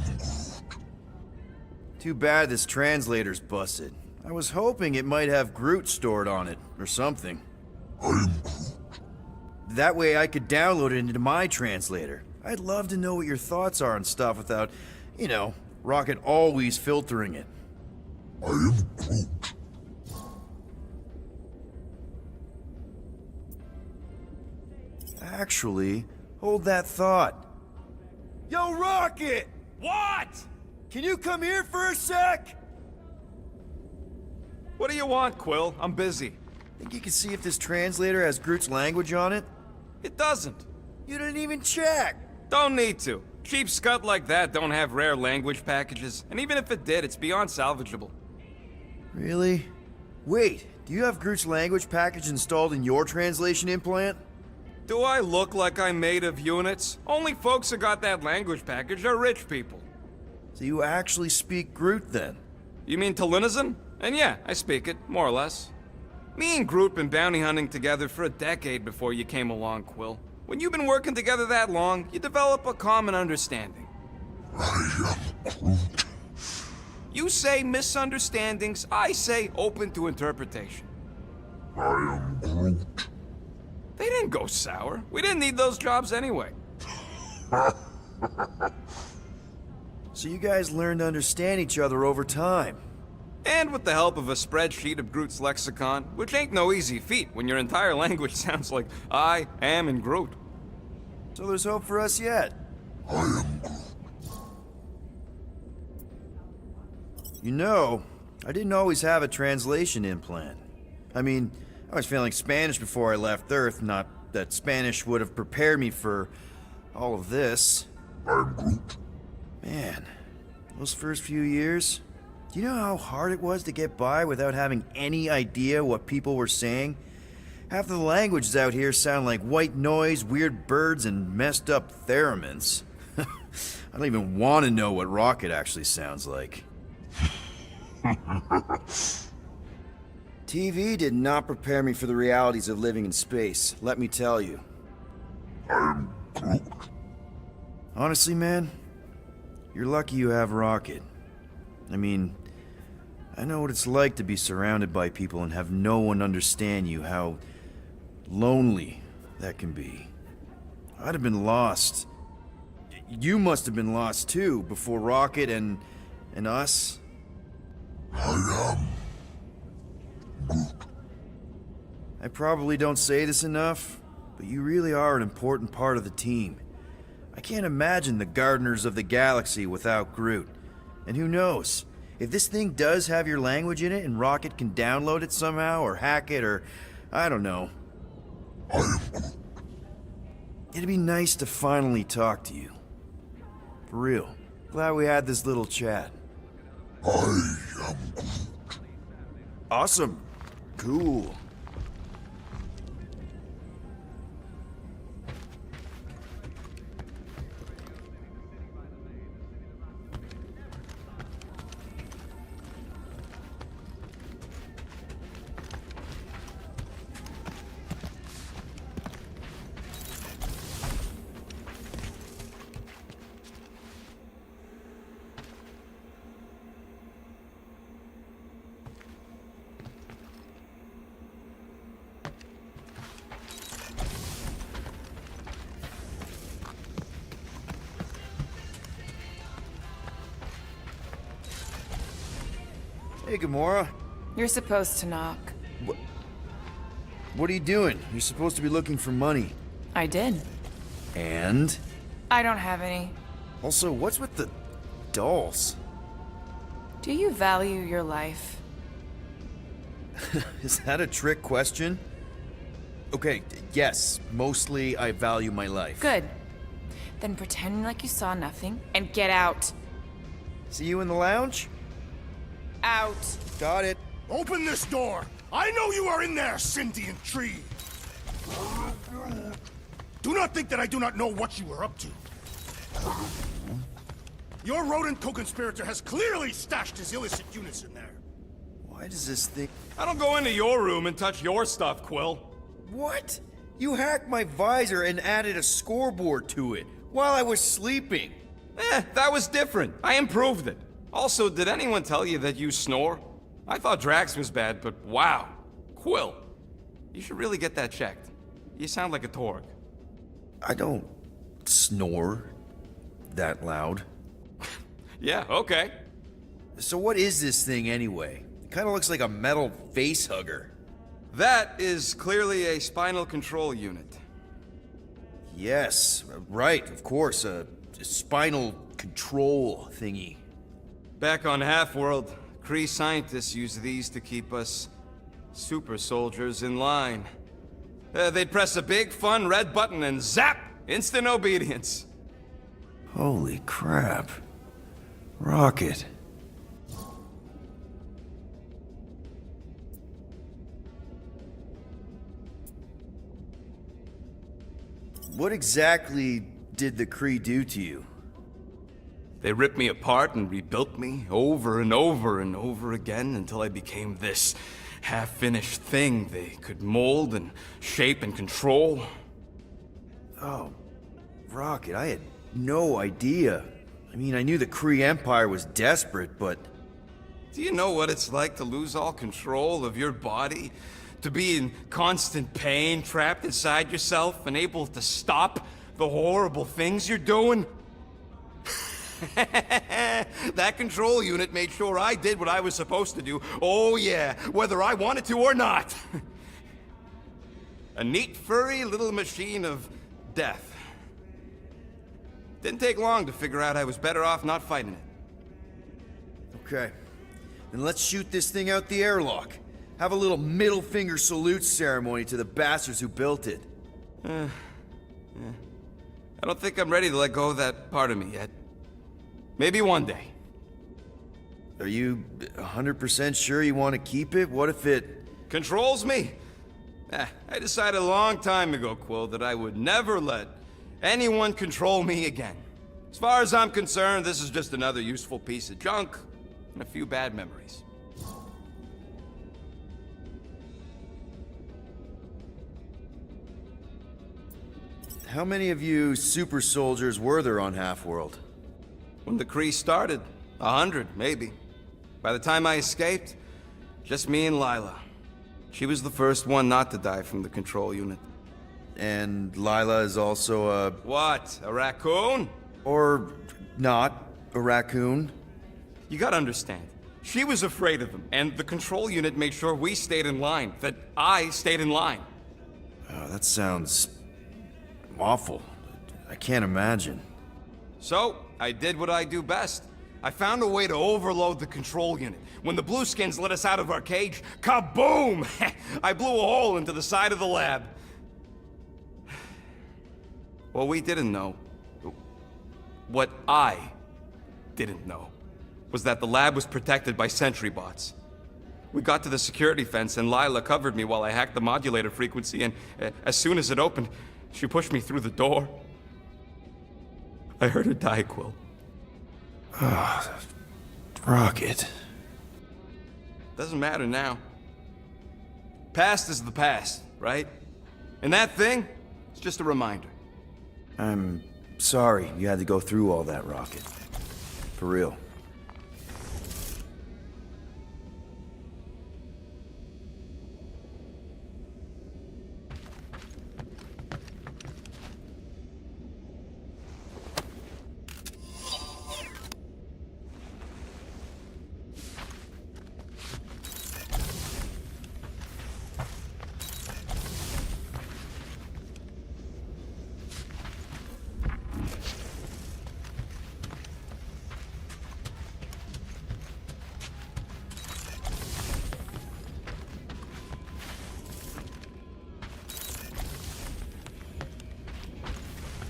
Speaker 11: Groot.
Speaker 8: Too bad this translator's busted. I was hoping it might have Groot stored on it, or something.
Speaker 11: I am Groot.
Speaker 8: That way I could download it into my translator. I'd love to know what your thoughts are on stuff without, you know, Rocket always filtering it.
Speaker 11: I am Groot.
Speaker 8: Actually, hold that thought. Yo, Rocket!
Speaker 3: What?
Speaker 8: Can you come here for a sec?
Speaker 3: What do you want, Quill? I'm busy.
Speaker 8: Think you can see if this translator has Groot's language on it?
Speaker 3: It doesn't.
Speaker 8: You didn't even check!
Speaker 3: Don't need to. Cheap scut like that don't have rare language packages, and even if it did, it's beyond salvageable.
Speaker 8: Really? Wait, do you have Groot's language package installed in your translation implant?
Speaker 3: Do I look like I'm made of units? Only folks who got that language package are rich people.
Speaker 8: So you actually speak Groot then?
Speaker 3: You mean Talinisan? And yeah, I speak it, more or less. Me and Groot been bounty hunting together for a decade before you came along, Quill. When you've been working together that long, you develop a common understanding.
Speaker 14: I am Groot.
Speaker 3: You say misunderstandings, I say open to interpretation.
Speaker 14: I am Groot.
Speaker 3: They didn't go sour. We didn't need those jobs anyway.
Speaker 8: So you guys learned to understand each other over time.
Speaker 3: And with the help of a spreadsheet of Groot's lexicon, which ain't no easy feat when your entire language sounds like I am and Groot.
Speaker 8: So there's hope for us yet.
Speaker 14: I am Groot.
Speaker 8: You know, I didn't always have a translation implant. I mean, I was failing Spanish before I left Earth, not that Spanish would have prepared me for all of this.
Speaker 14: I'm Groot.
Speaker 8: Man, those first few years, do you know how hard it was to get by without having any idea what people were saying? Half of the languages out here sound like white noise, weird birds, and messed up theremins. I don't even want to know what Rocket actually sounds like. TV did not prepare me for the realities of living in space, let me tell you.
Speaker 14: I'm Groot.
Speaker 8: Honestly, man, you're lucky you have Rocket. I mean, I know what it's like to be surrounded by people and have no one understand you, how lonely that can be. I'd have been lost. You must have been lost too, before Rocket and us.
Speaker 14: I am Groot.
Speaker 8: I probably don't say this enough, but you really are an important part of the team. I can't imagine the Gardeners of the Galaxy without Groot. And who knows, if this thing does have your language in it and Rocket can download it somehow or hack it or I don't know.
Speaker 14: I am Groot.
Speaker 8: It'd be nice to finally talk to you. For real. Glad we had this little chat.
Speaker 14: I am Groot.
Speaker 8: Awesome. Cool. Hey, Gamora.
Speaker 13: You're supposed to knock.
Speaker 8: What are you doing? You're supposed to be looking for money.
Speaker 13: I did.
Speaker 8: And?
Speaker 13: I don't have any.
Speaker 8: Also, what's with the dolls?
Speaker 13: Do you value your life?
Speaker 8: Is that a trick question? Okay, yes, mostly I value my life.
Speaker 13: Good. Then pretend like you saw nothing and get out.
Speaker 8: See you in the lounge?
Speaker 13: Out.
Speaker 8: Got it.
Speaker 1: Open this door! I know you are in there, sentient tree! Do not think that I do not know what you are up to. Your rodent co-conspirator has clearly stashed his illicit units in there.
Speaker 8: Why does this thing...
Speaker 3: I don't go into your room and touch your stuff, Quill.
Speaker 8: What? You hacked my visor and added a scoreboard to it while I was sleeping.
Speaker 3: That was different. I improved it. Also, did anyone tell you that you snore? I thought Drax was bad, but wow. Quill, you should really get that checked. You sound like a Torg.
Speaker 8: I don't snore that loud.
Speaker 3: Yeah, okay.
Speaker 8: So what is this thing anyway? It kind of looks like a metal face hugger.
Speaker 3: That is clearly a spinal control unit.
Speaker 8: Yes, right, of course. A spinal control thingy.
Speaker 3: Back on Half-World, Kree scientists use these to keep us super soldiers in line. They'd press a big, fun red button and zap! Instant obedience.
Speaker 8: Holy crap. Rocket. What exactly did the Kree do to you?
Speaker 3: They ripped me apart and rebuilt me over and over and over again until I became this half-finished thing they could mold and shape and control.
Speaker 8: Oh, Rocket, I had no idea. I mean, I knew the Kree Empire was desperate, but...
Speaker 3: Do you know what it's like to lose all control of your body? To be in constant pain, trapped inside yourself, unable to stop the horrible things you're doing? That control unit made sure I did what I was supposed to do. Oh yeah, whether I wanted to or not. A neat, furry little machine of death. Didn't take long to figure out I was better off not fighting it.
Speaker 8: Okay. Then let's shoot this thing out the airlock. Have a little middle finger salute ceremony to the bastards who built it.
Speaker 3: Yeah. I don't think I'm ready to let go of that part of me yet. Maybe one day.
Speaker 8: Are you 100% sure you want to keep it? What if it...
Speaker 3: Controls me? I decided a long time ago, Quill, that I would never let anyone control me again. As far as I'm concerned, this is just another useful piece of junk and a few bad memories.
Speaker 8: How many of you super soldiers were there on Half-World?
Speaker 3: When the Kree started, 100, maybe. By the time I escaped, just me and Lila. She was the first one not to die from the control unit.
Speaker 8: And Lila is also a...
Speaker 3: What? A raccoon?
Speaker 8: Or not a raccoon?
Speaker 3: You gotta understand. She was afraid of them, and the control unit made sure we stayed in line, that I stayed in line.
Speaker 8: Oh, that sounds... awful. I can't imagine.
Speaker 3: So, I did what I do best. I found a way to overload the control unit. When the Blueskins let us out of our cage, kaboom! I blew a hole into the side of the lab. What we didn't know, what I didn't know, was that the lab was protected by sentry bots. We got to the security fence and Lila covered me while I hacked the modulator frequency, and as soon as it opened, she pushed me through the door. I heard her die, Quill.
Speaker 8: Ah, Rocket.
Speaker 3: Doesn't matter now. Past is the past, right? And that thing, it's just a reminder.
Speaker 8: I'm sorry you had to go through all that, Rocket. For real.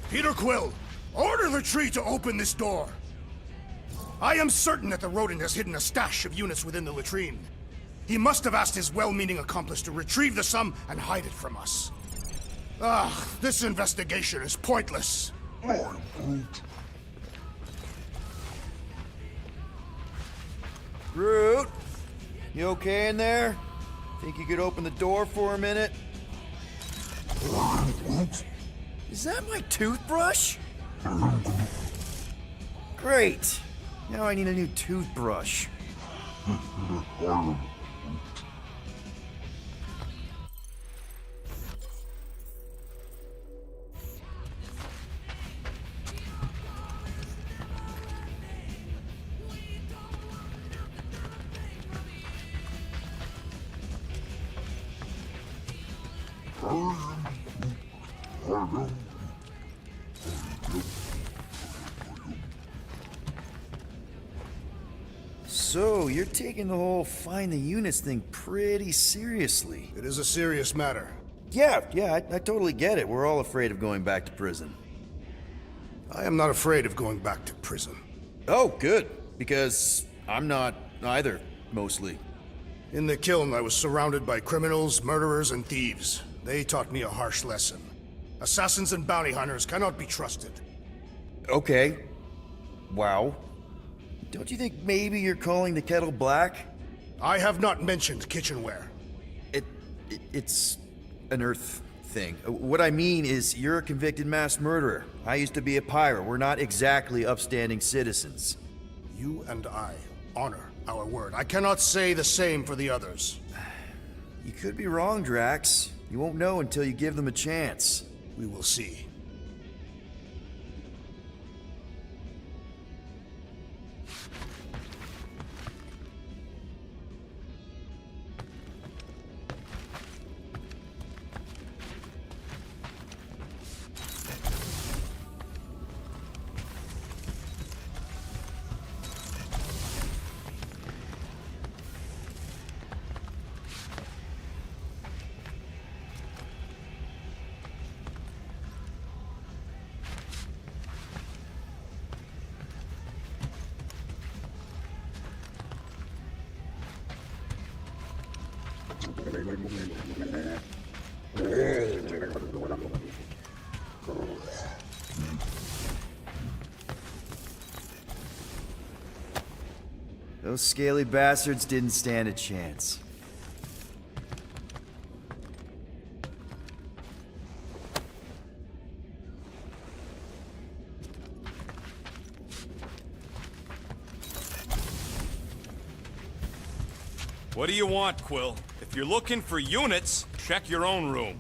Speaker 1: Peter Quill, order the tree to open this door. I am certain that the rodent has hidden a stash of units within the latrine. He must have asked his well-meaning accomplice to retrieve the sum and hide it from us. This investigation is pointless.
Speaker 8: Groot, you okay in there? Think you could open the door for a minute? Is that my toothbrush? Great. Now I need a new toothbrush. So, you're taking the whole find the units thing pretty seriously.
Speaker 1: It is a serious matter.
Speaker 8: Yeah, I totally get it. We're all afraid of going back to prison.
Speaker 1: I am not afraid of going back to prison.
Speaker 8: Oh, good. Because I'm not either, mostly.
Speaker 1: In the kiln, I was surrounded by criminals, murderers, and thieves. They taught me a harsh lesson. Assassins and bounty hunters cannot be trusted.
Speaker 8: Okay. Wow. Don't you think maybe you're calling the kettle black?
Speaker 1: I have not mentioned kitchenware.
Speaker 8: It's an Earth thing. What I mean is, you're a convicted mass murderer. I used to be a pirate. We're not exactly upstanding citizens.
Speaker 1: You and I honor our word. I cannot say the same for the others.
Speaker 8: You could be wrong, Drax. You won't know until you give them a chance.
Speaker 1: We will see.
Speaker 8: Those scaly bastards didn't stand a chance.
Speaker 3: What do you want, Quill? If you're looking for units, check your own room.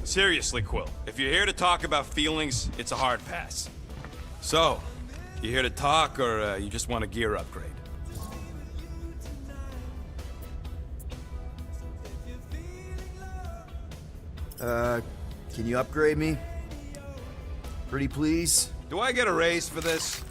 Speaker 3: Seriously, Quill, if you're here to talk about feelings, it's a hard pass. So, you here to talk, or you just want a gear upgrade?
Speaker 8: Can you upgrade me? Pretty please?
Speaker 3: Do I get a raise for this?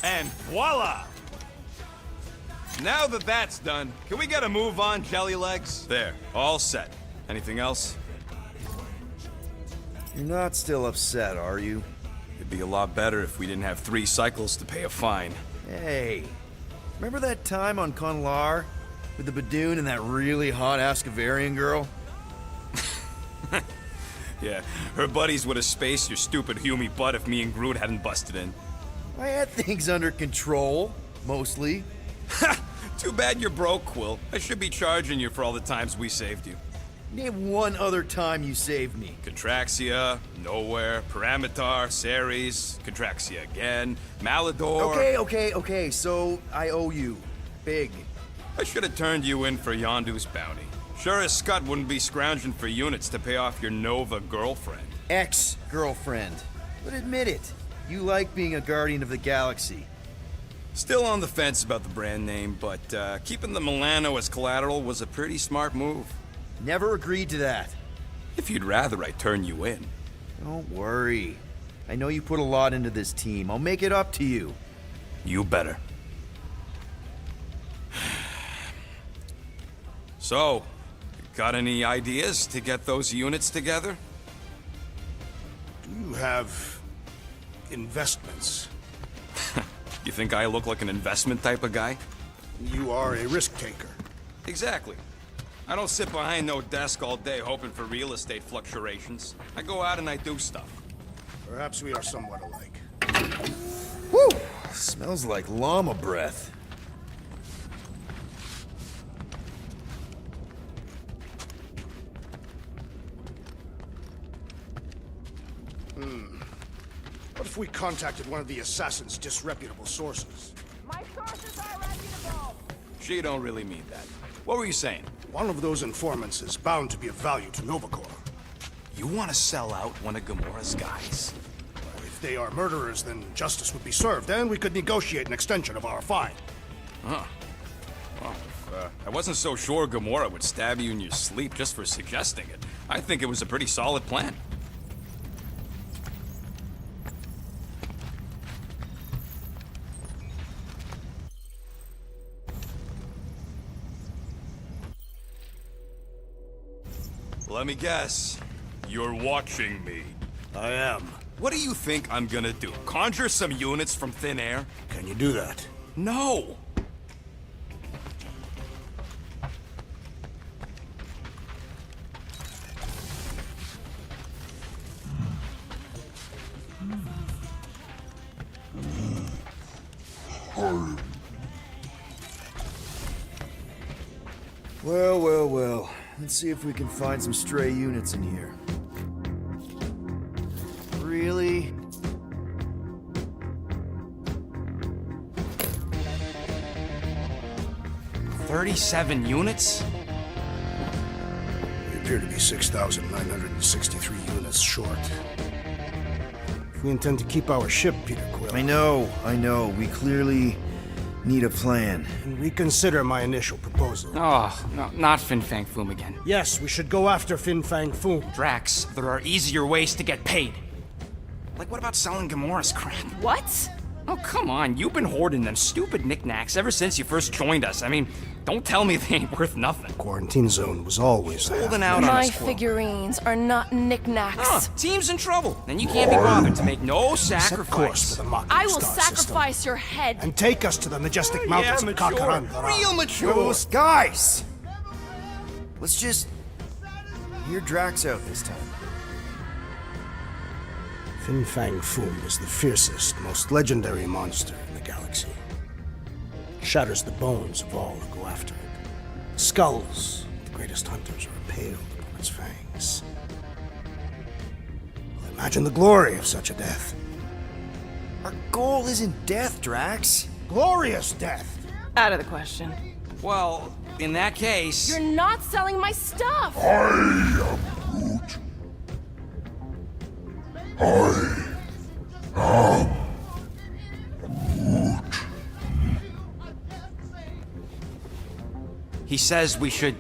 Speaker 3: And voila! Now that that's done, can we get a move on, Jelly Legs? There, all set. Anything else?
Speaker 8: You're not still upset, are you?
Speaker 3: It'd be a lot better if we didn't have 3 cycles to pay a fine.
Speaker 8: Hey, remember that time on Conlar with the Badoon and that really hot Ascavarian girl?
Speaker 3: Yeah, her buddies would have spaced your stupid Hume butt if me and Groot hadn't busted in.
Speaker 8: I had things under control, mostly.
Speaker 3: Too bad you're broke, Quill. I should be charging you for all the times we saved you.
Speaker 8: Name one other time you saved me.
Speaker 3: Contraxia, Nowhere, Paramitar, Ceres, Contraxia again, Malador...
Speaker 8: Okay, so I owe you. Big.
Speaker 3: I should have turned you in for Yondu's bounty. Sure as Scott wouldn't be scrounging for units to pay off your Nova girlfriend.
Speaker 8: Ex-girlfriend. But admit it, you like being a Guardian of the Galaxy.
Speaker 3: Still on the fence about the brand name, but keeping the Milano as collateral was a pretty smart move.
Speaker 8: Never agreed to that.
Speaker 3: If you'd rather I turn you in.
Speaker 8: Don't worry. I know you put a lot into this team. I'll make it up to you.
Speaker 3: You better. So, got any ideas to get those units together?
Speaker 1: Do you have investments?
Speaker 3: You think I look like an investment type of guy?
Speaker 1: You are a risk taker.
Speaker 3: Exactly. I don't sit behind no desk all day hoping for real estate fluctuations. I go out and I do stuff.
Speaker 1: Perhaps we are somewhat alike.
Speaker 8: Woo! Smells like llama breath.
Speaker 1: What if we contacted one of the assassin's disreputable sources?
Speaker 6: My sources are reputable.
Speaker 3: She don't really mean that. What were you saying?
Speaker 1: One of those informants is bound to be of value to Novacore.
Speaker 3: You want to sell out one of Gamora's guys?
Speaker 1: If they are murderers, then justice would be served, and we could negotiate an extension of our fine.
Speaker 3: Huh. Well, I wasn't so sure Gamora would stab you in your sleep just for suggesting it. I think it was a pretty solid plan. Let me guess. You're watching me.
Speaker 1: I am.
Speaker 3: What do you think I'm gonna do? Conjure some units from thin air?
Speaker 1: Can you do that?
Speaker 3: No!
Speaker 8: Well. Let's see if we can find some stray units in here. Really?
Speaker 7: $37 units?
Speaker 1: We appear to be 6,963 units short. If we intend to keep our ship, Peter Quill...
Speaker 8: I know. We clearly need a plan.
Speaker 1: And reconsider my initial proposal.
Speaker 7: Oh, no, not Fin Fang Foom again.
Speaker 1: Yes, we should go after Fin Fang Foom.
Speaker 7: Drax, there are easier ways to get paid. Like, what about selling Gamora's crap?
Speaker 13: What?
Speaker 7: Oh, come on. You've been hoarding them stupid knickknacks ever since you first joined us. I mean, don't tell me they ain't worth nothing.
Speaker 1: Quarantine zone was always there.
Speaker 7: Holding out on
Speaker 13: My
Speaker 7: us, Quill.
Speaker 13: figurines are not knickknacks.
Speaker 7: Team's in trouble. Then you can't be bothered to make no
Speaker 1: Set course
Speaker 7: sacrifice.
Speaker 1: for the Mocking
Speaker 13: I will
Speaker 1: Star
Speaker 13: sacrifice
Speaker 1: system.
Speaker 13: your head.
Speaker 1: And take us to the majestic mountains of
Speaker 3: mature.
Speaker 1: Kakaran.
Speaker 3: Real mature.
Speaker 8: Those guys! Let's just hear Drax out this time.
Speaker 1: Fin Fang Foom is the fiercest, most legendary monster in the galaxy. Shatters the bones of all who go after it. Skulls, the greatest hunters, are impaled upon its fangs. Well, imagine the glory of such a death.
Speaker 8: Our goal isn't death, Drax.
Speaker 1: Glorious death!
Speaker 13: Out of the question.
Speaker 3: Well, in that case...
Speaker 13: You're not selling my stuff!
Speaker 7: He says we should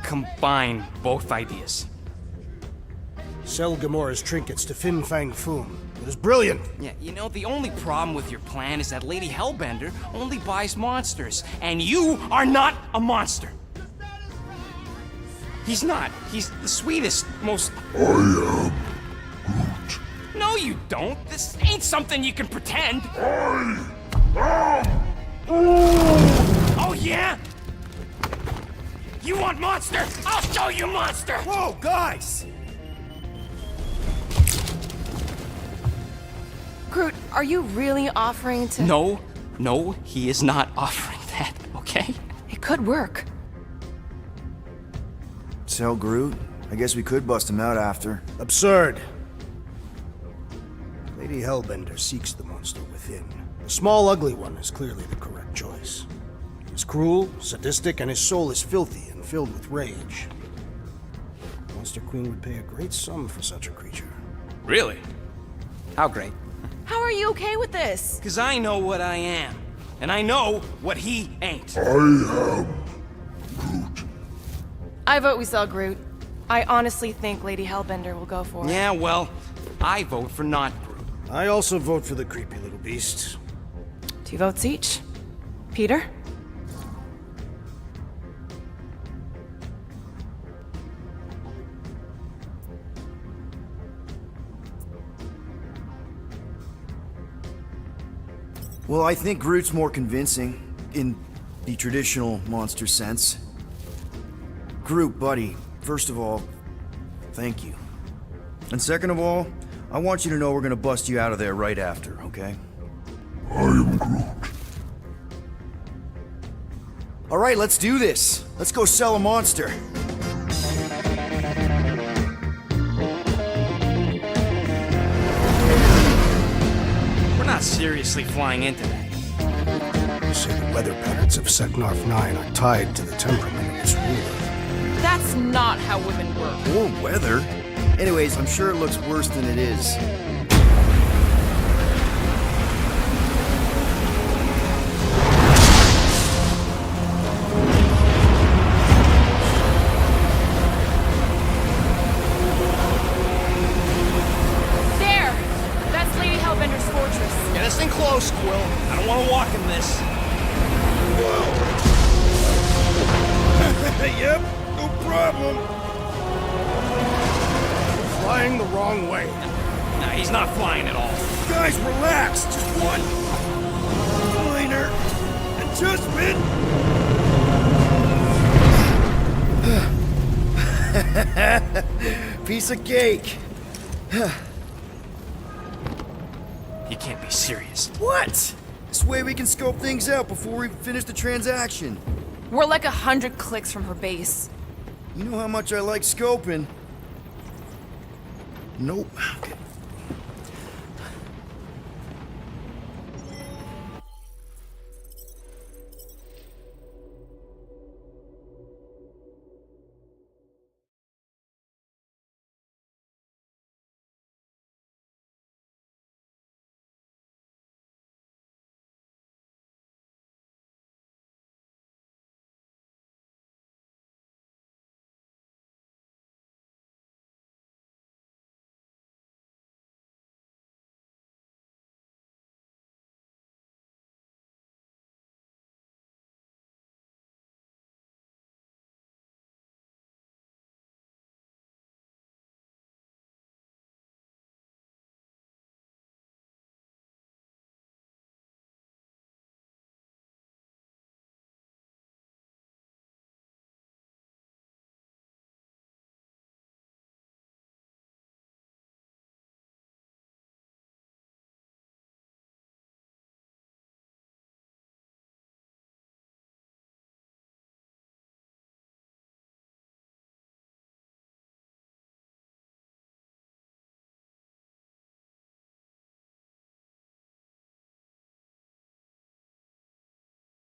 Speaker 7: combine both ideas.
Speaker 1: Sell Gamora's trinkets to Fin Fang Foom. It is brilliant!
Speaker 7: Yeah, you know, the only problem with your plan is that Lady Hellbender only buys monsters, and you are not a monster. He's not. He's the sweetest, most... No, you don't. This ain't something you can pretend. Oh, yeah? You want monster? I'll show you monster!
Speaker 8: Whoa, guys!
Speaker 13: Groot, are you really offering to...
Speaker 7: No, he is not offering that, okay?
Speaker 13: could work.
Speaker 8: Sell Groot? I guess we could bust him out after.
Speaker 1: Absurd. Lady Hellbender seeks the monster within. The small, ugly one is clearly the correct choice. He's cruel, sadistic, and his soul is filthy and filled with rage. Monster Queen would pay a great sum for such a creature.
Speaker 7: Really? How great?
Speaker 13: How are you okay with this?
Speaker 7: Because I know what I am. And I know what he ain't.
Speaker 13: I vote we sell Groot. I honestly think Lady Hellbender will go for it.
Speaker 7: Yeah, well, I vote for not Groot.
Speaker 1: I also vote for the creepy little beast.
Speaker 13: 2 votes each. Peter?
Speaker 8: Well, I think Groot's more convincing, in the traditional monster sense. Groot, buddy, first of all, thank you. And second of all, I want you to know we're gonna bust you out of there right after, okay?
Speaker 14: I am Groot.
Speaker 8: Alright, let's do this. Let's go sell a monster.
Speaker 7: We're not seriously flying into that.
Speaker 1: You say the weather patterns of Seknarf 9 are tied to the temperament of its ruler.
Speaker 13: That's not how women work.
Speaker 8: Or weather. Anyways, I'm sure it looks worse than it is.
Speaker 13: There! That's Lady Hellbender's fortress.
Speaker 7: Get us in close, Quill. I don't want to walk in this.
Speaker 1: Yep, no problem. Flying the wrong way.
Speaker 7: Nah, he's not flying at all.
Speaker 4: Guys, relax. Just one minor adjustment.
Speaker 8: Piece of cake.
Speaker 7: You can't be serious.
Speaker 8: What? This way we can scope things out before we finish the transaction.
Speaker 13: We're like 100 clicks from her base.
Speaker 8: You know how much I like scoping. Nope. Okay,